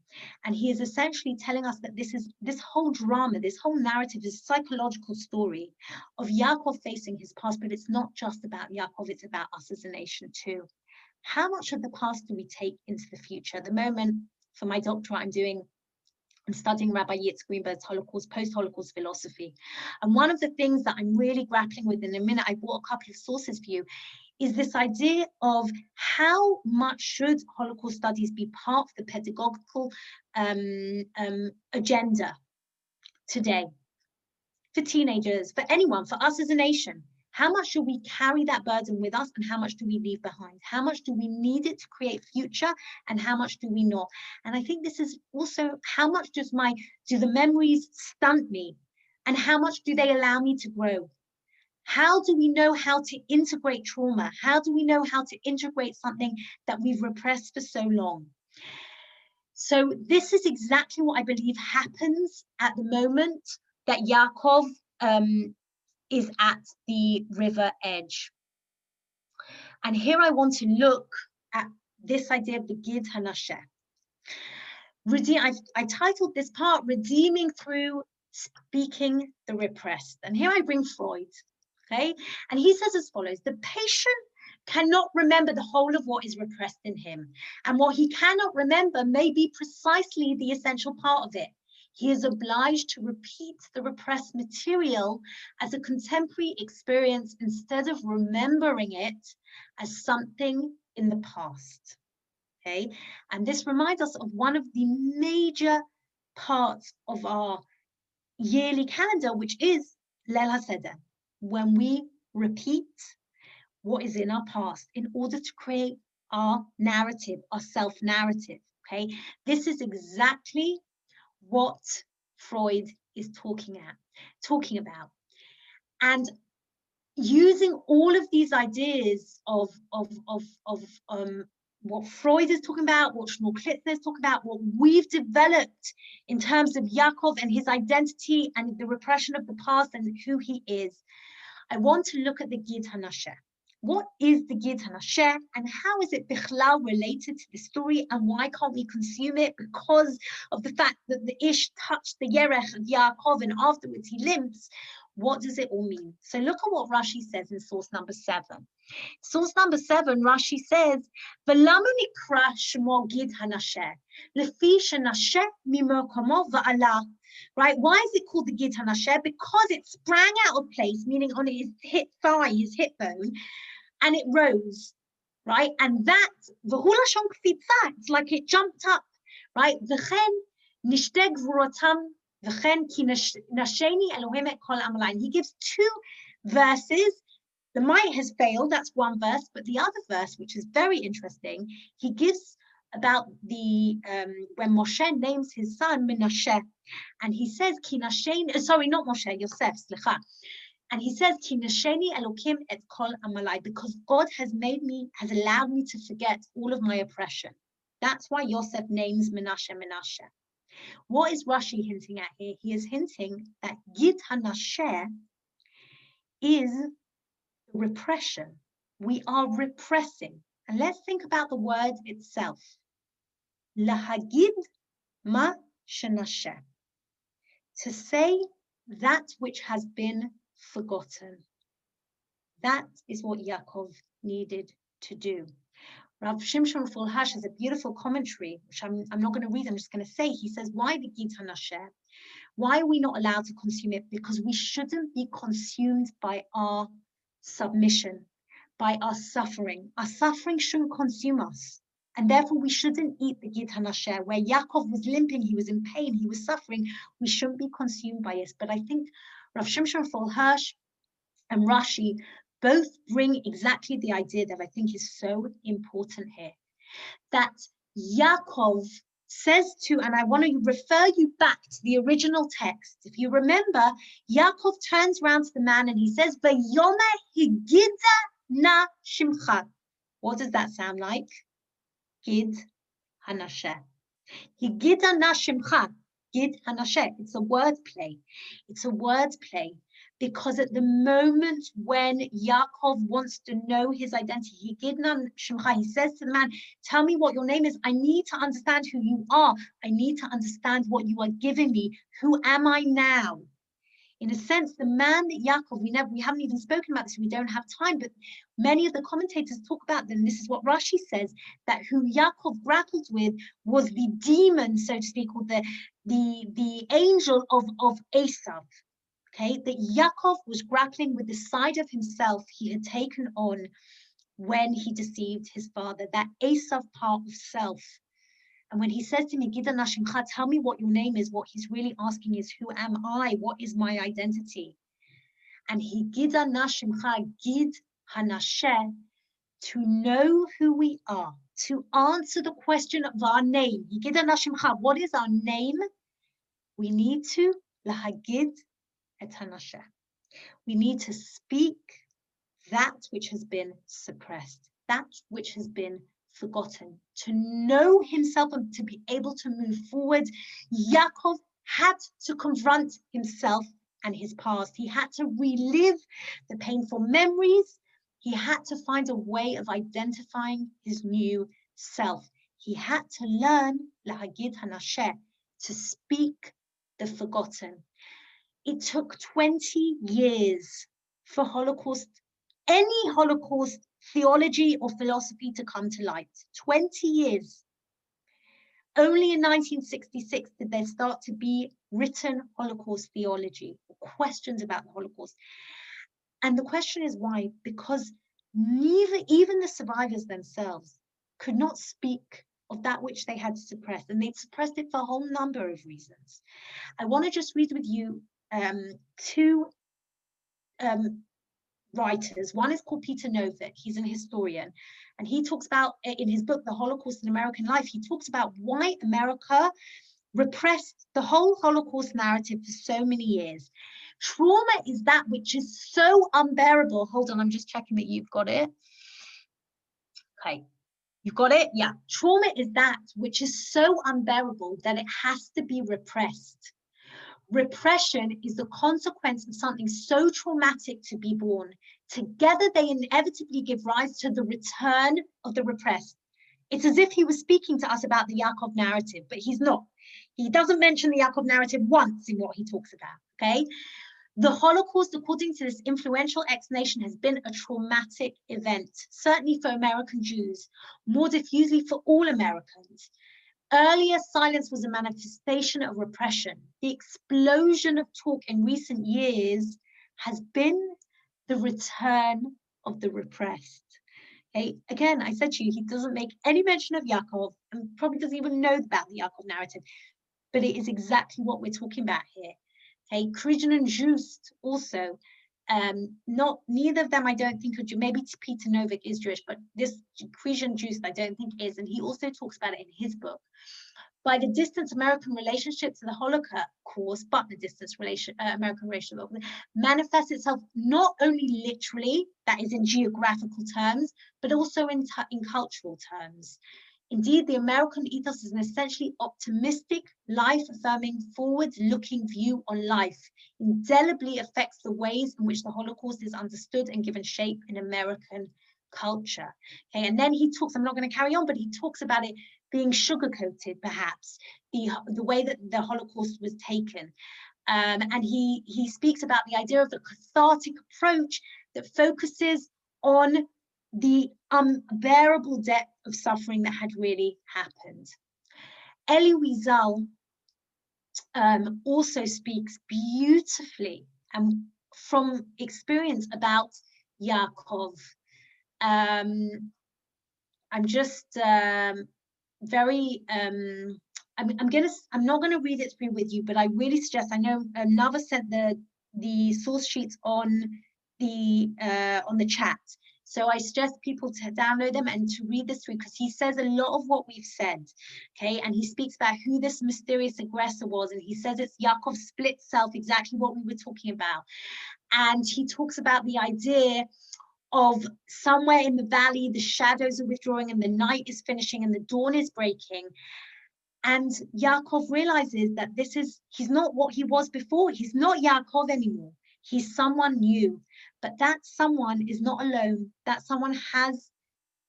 And he is essentially telling us that this whole drama, this whole narrative is a psychological story of Yaakov facing his past, but it's not just about Yaakov, it's about us as a nation too. How much of the past do we take into the future? At the moment, for my doctorate, I'm studying Rabbi Yitzhak Greenberg's post-Holocaust philosophy. And one of the things that I'm really grappling with in a minute, I brought a couple of sources for you, is this idea of how much should Holocaust studies be part of the pedagogical agenda today for teenagers, for anyone, for us as a nation. How much should we carry that burden with us, and how much do we leave behind? How much do we need it to create future, and how much do we not? And I think this is also how much do the memories stunt me, and how much do they allow me to grow? How do we know how to integrate trauma? How do we know how to integrate something that we've repressed for so long? So this is exactly what I believe happens at the moment that Yaakov is at the river edge. And here I want to look at this idea of the Gid HaNasheh. I titled this part, Redeeming Through Speaking the Repressed. And here I bring Freud. Okay, and he says as follows: the patient cannot remember the whole of what is repressed in him, and what he cannot remember may be precisely the essential part of it. He is obliged to repeat the repressed material as a contemporary experience instead of remembering it as something in the past. Okay, and this reminds us of one of the major parts of our yearly calendar, which is Leil HaSeder, when we repeat what is in our past in order to create our narrative, our self-narrative, okay? This is exactly what Freud is talking about. And using all of these ideas of what Freud is talking about, what Shmuel Klitzner is talking about, what we've developed in terms of Yakov and his identity and the repression of the past and who he is, I want to look at the Gid HaNasheh. What is the Gid HaNasheh, and how is it bichlal related to the story, and why can't we consume it? Because of the fact that the Ish touched the Yerech of Yaakov and afterwards he limps. What does it all mean? So look at what Rashi says in source number 7. Source number 7, Rashi says, "V'lama nikra shmo Gid HaNasheh, lefi shenasheh mimokomo va'ala." Right? Why is it called the Gid HaNasheh? Because it sprang out of place, meaning on his hip thigh, his hip bone, and it rose. Right? And that, v'hu lashon kfitza, it's like it jumped up. Right? V'chen nishteg v'rotam. He gives 2 verses. The might has failed, that's one verse, but the other verse, which is very interesting, he gives about the when Moshe names his son Menashe, and he says sorry, not Moshe, Yosef, slicha. And he says Kinasheni Elokim et kol amalai, because God has allowed me to forget all of my oppression. That's why Yosef names Menashe. What is Rashi hinting at here? He is hinting that Gid HaNasheh is repression. We are repressing. And let's think about the word itself. Lahagid ma shenasheh. To say that which has been forgotten. That is what Yakov needed to do. Rav Shimshon Fulhash has a beautiful commentary, which I'm not going to read, I'm just going to say. He says, why the Gid HaNasheh? Why are we not allowed to consume it? Because we shouldn't be consumed by our submission, by our suffering. Our suffering shouldn't consume us. And therefore, we shouldn't eat the Gid HaNasheh. Where Yakov was limping, he was in pain, he was suffering, we shouldn't be consumed by it. But I think Rav Shimshon Fulhash and Rashi both bring exactly the idea that I think is so important here. that Yakov says to, and I want to refer you back to the original text. If you remember, Yakov turns around to the man and he says, "Vayomer higida na shimcha." What does that sound like? Gid hanasheh. Higida na shimcha. Gid hanasheh. It's a word play. It's a word play. Because at the moment when Yaakov wants to know his identity, he says to the man, "Tell me what your name is. I need to understand who you are. I need to understand what you are giving me. Who am I now?" In a sense, the man that Yaakov, we haven't even spoken about this, we don't have time, but many of the commentators talk about them. This is what Rashi says, that who Yaakov grappled with was the demon, so to speak, or the angel of Esav. Okay, that Yakov was grappling with the side of himself he had taken on when he deceived his father, that Esav part of self. And when he says to me, "Gid hanashimcha," tell me what your name is, what he's really asking is, who am I? What is my identity? And he gid hanashimcha, gid hanasheh, to know who we are, to answer the question of our name. Gid hanashimcha, what is our name? We need to lahagid et hanasheh. We need to speak that which has been suppressed, that which has been forgotten, to know himself and to be able to move forward. Yaakov had to confront himself and his past. He had to relive the painful memories. He had to find a way of identifying his new self. He had to learn lahagid hanasheh, to speak the forgotten. It took 20 years for any Holocaust theology or philosophy to come to light. 20 years. Only in 1966 did there start to be written Holocaust theology, questions about the Holocaust. And the question is why? Because even the survivors themselves could not speak of that which they had suppressed, and they'd suppressed it for a whole number of reasons. I want to just read with you two writers. One is called Peter Novick. He's an historian, and he talks about, in his book, The Holocaust in American Life, he talks about why America repressed the whole Holocaust narrative for so many years. Trauma is that which is so unbearable. Hold on, I'm just checking that you've got it. Okay, you've got it? Yeah. Trauma is that which is so unbearable that it has to be repressed. Repression is the consequence of something so traumatic to be born. Together, they inevitably give rise to the return of the repressed. It's as if he was speaking to us about the Yakov narrative, but he's not. He doesn't mention the Yakov narrative once in what he talks about, okay? The Holocaust, according to this influential explanation, has been a traumatic event, certainly for American Jews, more diffusely for all Americans. Earlier, silence was a manifestation of repression. The explosion of talk in recent years has been the return of the repressed. Okay, again, I said to you, he doesn't make any mention of Yakov and probably doesn't even know about the Yakov narrative, but it is exactly what we're talking about here. Okay, Krijan and Just also, neither of them I don't think are Jewish. Maybe Peter Novick is Jewish, but this Krijan Just I don't think is, and he also talks about it in his book. By the distance, American relationship to the Holocaust, but the distance American relationship manifests itself not only literally, that is in geographical terms, but also in cultural terms. Indeed, the American ethos is an essentially optimistic, life-affirming, forward-looking view on life, indelibly affects the ways in which the Holocaust is understood and given shape in American culture. Okay, and then he talks, I'm not going to carry on, but he talks about it being sugar-coated, perhaps, the way that the Holocaust was taken. And he speaks about the idea of the cathartic approach that focuses on the unbearable depth of suffering that had really happened. Elie Wiesel also speaks beautifully and from experience about Yakov. I'm just very I'm not going to read it through with you, but I really suggest, I know Nava sent the source sheets on the chat, So I suggest people to download them and to read this through, because he says a lot of what we've said, okay? And he speaks about who this mysterious aggressor was, and he says it's Yakov's split self, exactly what we were talking about. And he talks about the idea of somewhere in the valley, the shadows are withdrawing and the night is finishing and the dawn is breaking. And Yakov realizes that he's not what he was before. He's not Yakov anymore. He's someone new, but that someone is not alone. That someone has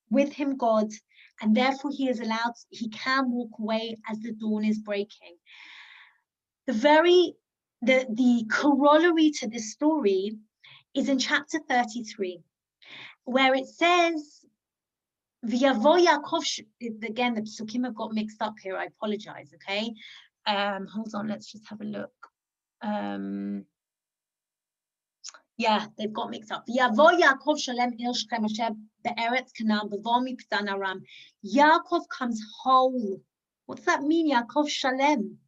with him God, and therefore he can walk away as the dawn is breaking. The corollary to this story is in chapter 33, where it says, V'yavo Yaakov, again, the psukim have got mixed up here. I apologize, okay? Hold on, let's just have a look. Yeah, they've got mixed up. V'yavo Yaakov shalem il Shechem asher be'eretz Canaan b'vo miPadan Aram. Yaakov comes whole. What does that mean, Yaakov shalem?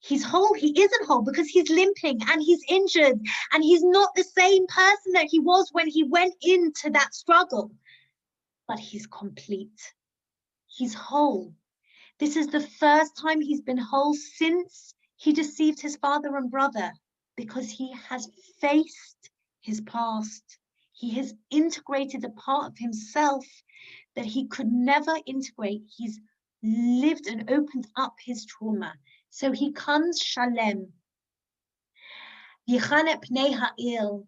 He's whole. He isn't whole because he's limping and he's injured and he's not the same person that he was when he went into that struggle. But he's complete. He's whole. This is the first time he's been whole since he deceived his father and brother, because he has faced his past. He has integrated a part of himself that he could never integrate. He's lived and opened up his trauma. So he comes shalem. Yichan et pnei ha'il.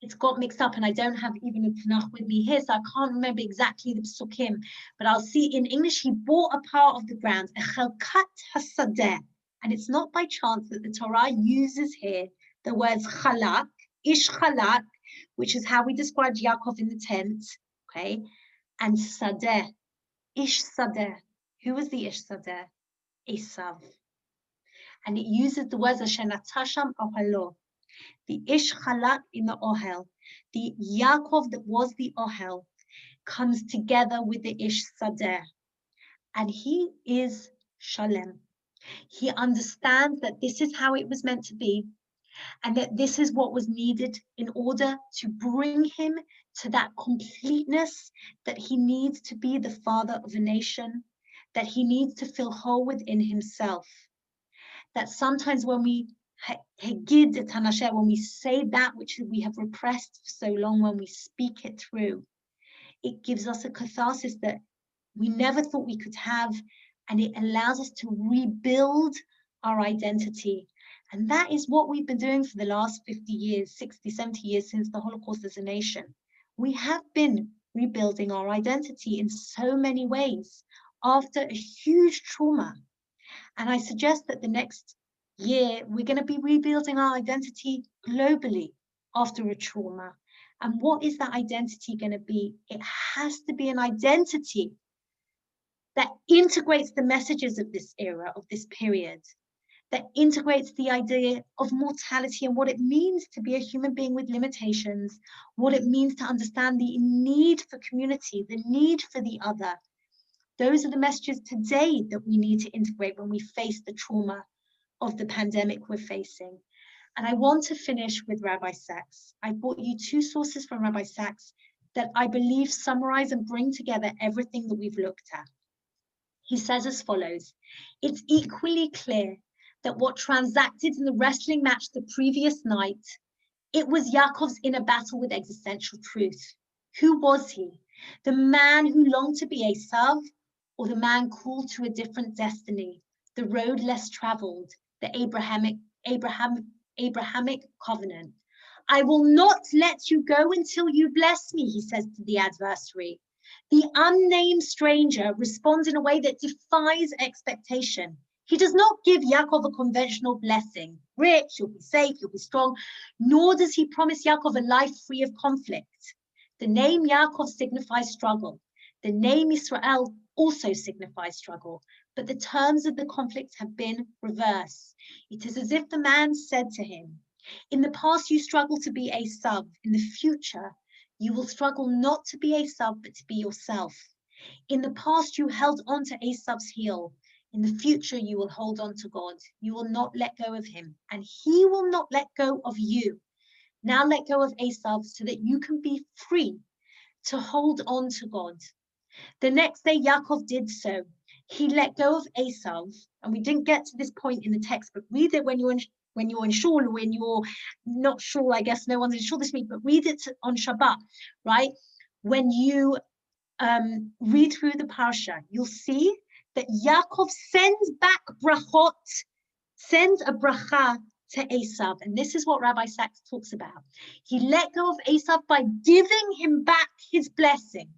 It's got mixed up and I don't have even a Tanakh with me here, so I can't remember exactly the psukim, but I'll see in English, he bought a part of the ground, a chelkat hasadeh, and it's not by chance that the Torah uses here the words chalak, ish chalak, which is how we described Yakov in the tent, okay, and sadeh, ish sadeh. Who was the ish sadeh? Esav. And it uses the words asher natasham ohalo. The ish chalak in the ohel, the Yaakov that was the ohel, comes together with the ish sadeh, and he is shalem. He understands that this is how it was meant to be, and that this is what was needed in order to bring him to that completeness that he needs to be the father of a nation, that he needs to feel whole within himself. That sometimes when we when we say that which we have repressed for so long, when we speak it through, it gives us a catharsis that we never thought we could have, and it allows us to rebuild our identity. And that is what we've been doing for the last 50 years, 60, 70 years since the Holocaust as a nation. We have been rebuilding our identity in so many ways after a huge trauma. And I suggest that the next year, we're going to be rebuilding our identity globally after a trauma. And what is that identity going to be? It has to be an identity that integrates the messages of this era, of this period, that integrates the idea of mortality and what it means to be a human being with limitations, what it means to understand the need for community, the need for the other. Those are the messages today that we need to integrate when we face the trauma of the pandemic we're facing. And I want to finish with Rabbi Sachs. I brought you two sources from Rabbi Sachs that I believe summarize and bring together everything that we've looked at. He says as follows: it's equally clear that what transacted in the wrestling match the previous night, it was Yaakov's inner battle with existential truth. Who was he? The man who longed to be Esav, or the man called to a different destiny, the road less traveled, the Abrahamic covenant? I will not let you go until you bless me, he says to the adversary. The unnamed stranger responds in a way that defies expectation. He does not give Yakov a conventional blessing. Rich, you'll be safe, you'll be strong. Nor does he promise Yakov a life free of conflict. The name Yakov signifies struggle. The name Israel also signifies struggle. But the terms of the conflict have been reversed. It is as if the man said to him, in the past you struggled to be Esav. In the future, you will struggle not to be Esav, but to be yourself. In the past, you held on to Esav's heel. In the future, you will hold on to God. You will not let go of him, and he will not let go of you. Now let go of Esav so that you can be free to hold on to God. The next day, Yakov did so. He let go of Esav, and we didn't get to this point in the text, but read it when you're in shul, or when you're not sure. I guess no one's in shul this week, but read it on Shabbat, right? When you read through the parsha, you'll see that Yaakov sends back brachot, sends a bracha to Esav, and this is what Rabbi Sachs talks about. He let go of Esav by giving him back his blessing.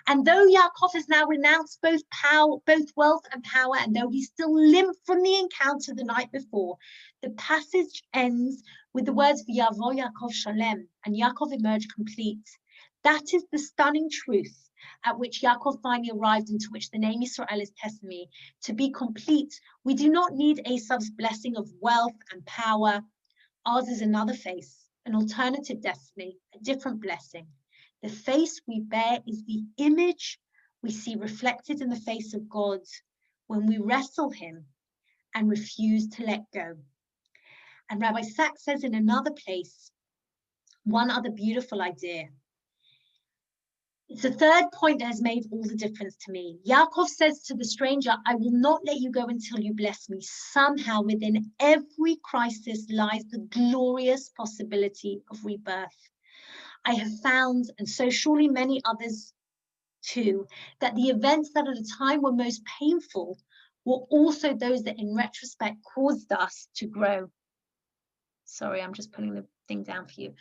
And though Yakov has now renounced both wealth and power, and though he's still limp from the encounter the night before, the passage ends with the words V'yavo Yaakov Shalem, and Yaakov emerged complete. That is the stunning truth at which Yaakov finally arrived, into which the name Israel is testimony. To be complete, we do not need Esav's blessing of wealth and power. Ours is another face, an alternative destiny, a different blessing. The face we bear is the image we see reflected in the face of God when we wrestle him and refuse to let go. And Rabbi Sachs says in another place, one other beautiful idea. It's the third point that has made all the difference to me. Yakov says to the stranger, I will not let you go until you bless me. Somehow within every crisis lies the glorious possibility of rebirth. I have found, and so surely many others too, that the events that at the time were most painful were also those that in retrospect caused us to grow. Sorry, I'm just putting the thing down for you.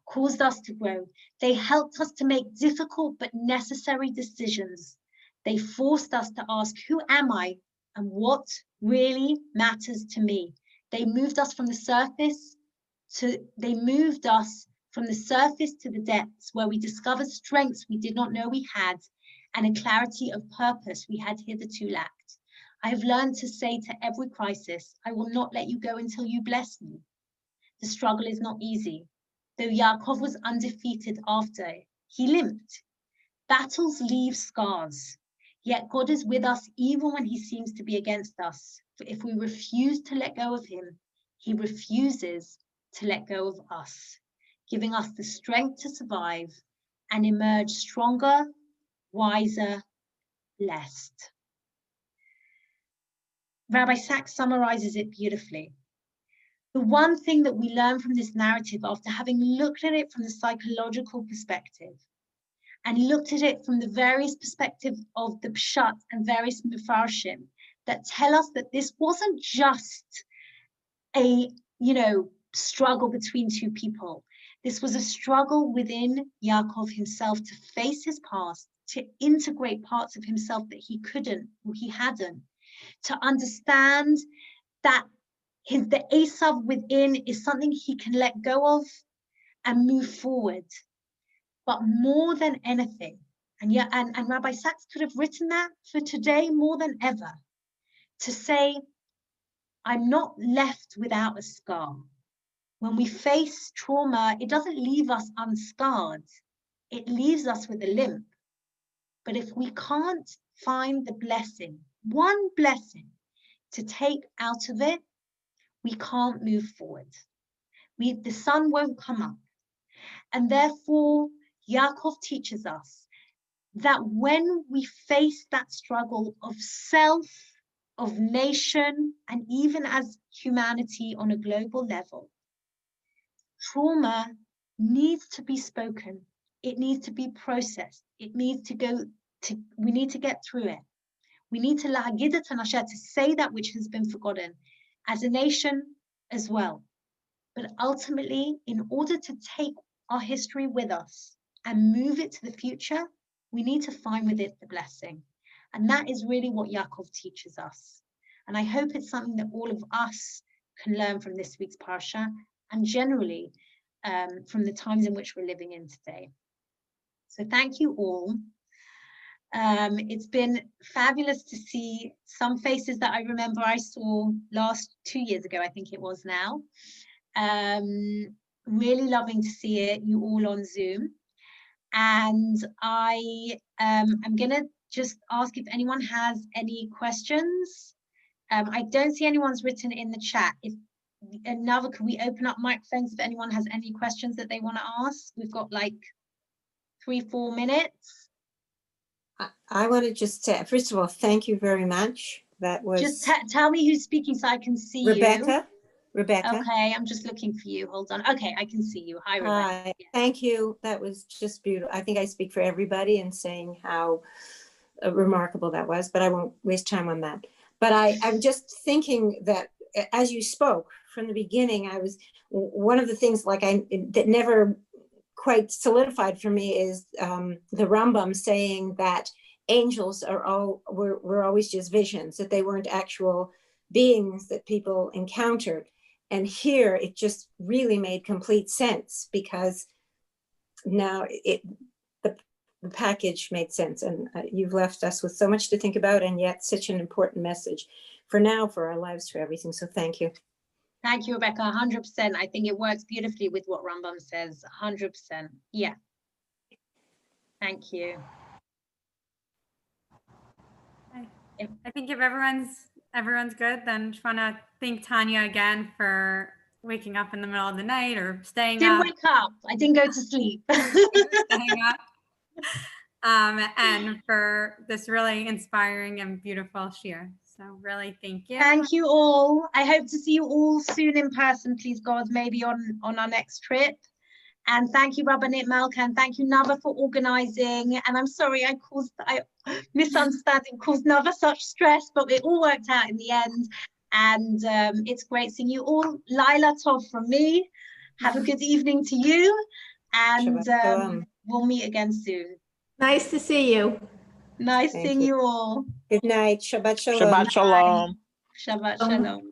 Caused us to grow. They helped us to make difficult but necessary decisions. They forced us to ask, who am I and what really matters to me? They moved us from the surface to the depths, where we discovered strengths we did not know we had and a clarity of purpose we had hitherto lacked. I have learned to say to every crisis, I will not let you go until you bless me. The struggle is not easy. Though Yakov was undefeated after, he limped. Battles leave scars, yet God is with us even when he seems to be against us. For if we refuse to let go of him, he refuses to let go of us, giving us the strength to survive and emerge stronger, wiser, blessed. Rabbi Sachs summarizes it beautifully. The one thing that we learn from this narrative, after having looked at it from the psychological perspective and looked at it from the various perspectives of the Pshat and various Mefarshim, that tell us that this wasn't just a, struggle between two people. This was a struggle within Yakov himself to face his past, to integrate parts of himself that he couldn't or he hadn't, to understand that the Esav within is something he can let go of and move forward. But more than anything, and Rabbi Sachs could have written that for today more than ever, to say, I'm not left without a scar. When we face trauma, it doesn't leave us unscarred. It leaves us with a limp. But if we can't find the blessing, one blessing to take out of it, we can't move forward. The sun won't come up. And therefore, Yakov teaches us that when we face that struggle of self, of nation, and even as humanity on a global level, trauma needs to be spoken. It needs to be processed. It needs to we need to get through it. We need to lahagidat hanasher, to say that which has been forgotten, as a nation as well. But ultimately, in order to take our history with us and move it to the future, we need to find with it the blessing. And that is really what Yakov teaches us. And I hope it's something that all of us can learn from this week's parsha, and generally from the times in which we're living in today. So thank you all. It's been fabulous to see some faces that I remember I saw 2 years ago, I think it was now. Really loving to see it, you all on Zoom. And I am gonna just ask if anyone has any questions. I don't see anyone's written in the chat. If Nava, can we open up microphones if anyone has any questions that they want to ask? We've got like 3-4 minutes. I want to just say, first of all, thank you very much. That was Just tell me who's speaking so I can see you. Rebecca. Okay, I'm just looking for you. Hold on. Okay, I can see you. Hi, Rebecca. Hi, thank you. That was just beautiful. I think I speak for everybody in saying how remarkable that was, but I won't waste time on that. But I'm just thinking that as you spoke from the beginning, one of the things that never quite solidified for me is the Rambam saying that angels were always just visions, that they weren't actual beings that people encountered. And here it just really made complete sense, because now the package made sense, and you've left us with so much to think about, and yet such an important message for now, for our lives, for everything. So thank you. Thank you, Rebecca. 100%. I think it works beautifully with what Rambam says. 100%. Yeah. Thank you. I think if everyone's good, then just want to thank Tanya again for waking up in the middle of the night or staying Didn't up. wake up. I didn't go to sleep. Staying up. And for this really inspiring and beautiful shiur. So really, thank you. Thank you all. I hope to see you all soon in person, please God, maybe on our next trip. And thank you, Rabbanit, Malke, and thank you, Nava, for organizing. And I'm sorry I misunderstanding caused Nava such stress, but it all worked out in the end. And it's great seeing you all. Laila Tov from me. Have a good evening to you. And we'll meet again soon. Nice to see you. Nice seeing you all. Good night. Shabbat shalom. Shabbat shalom. Shabbat shalom.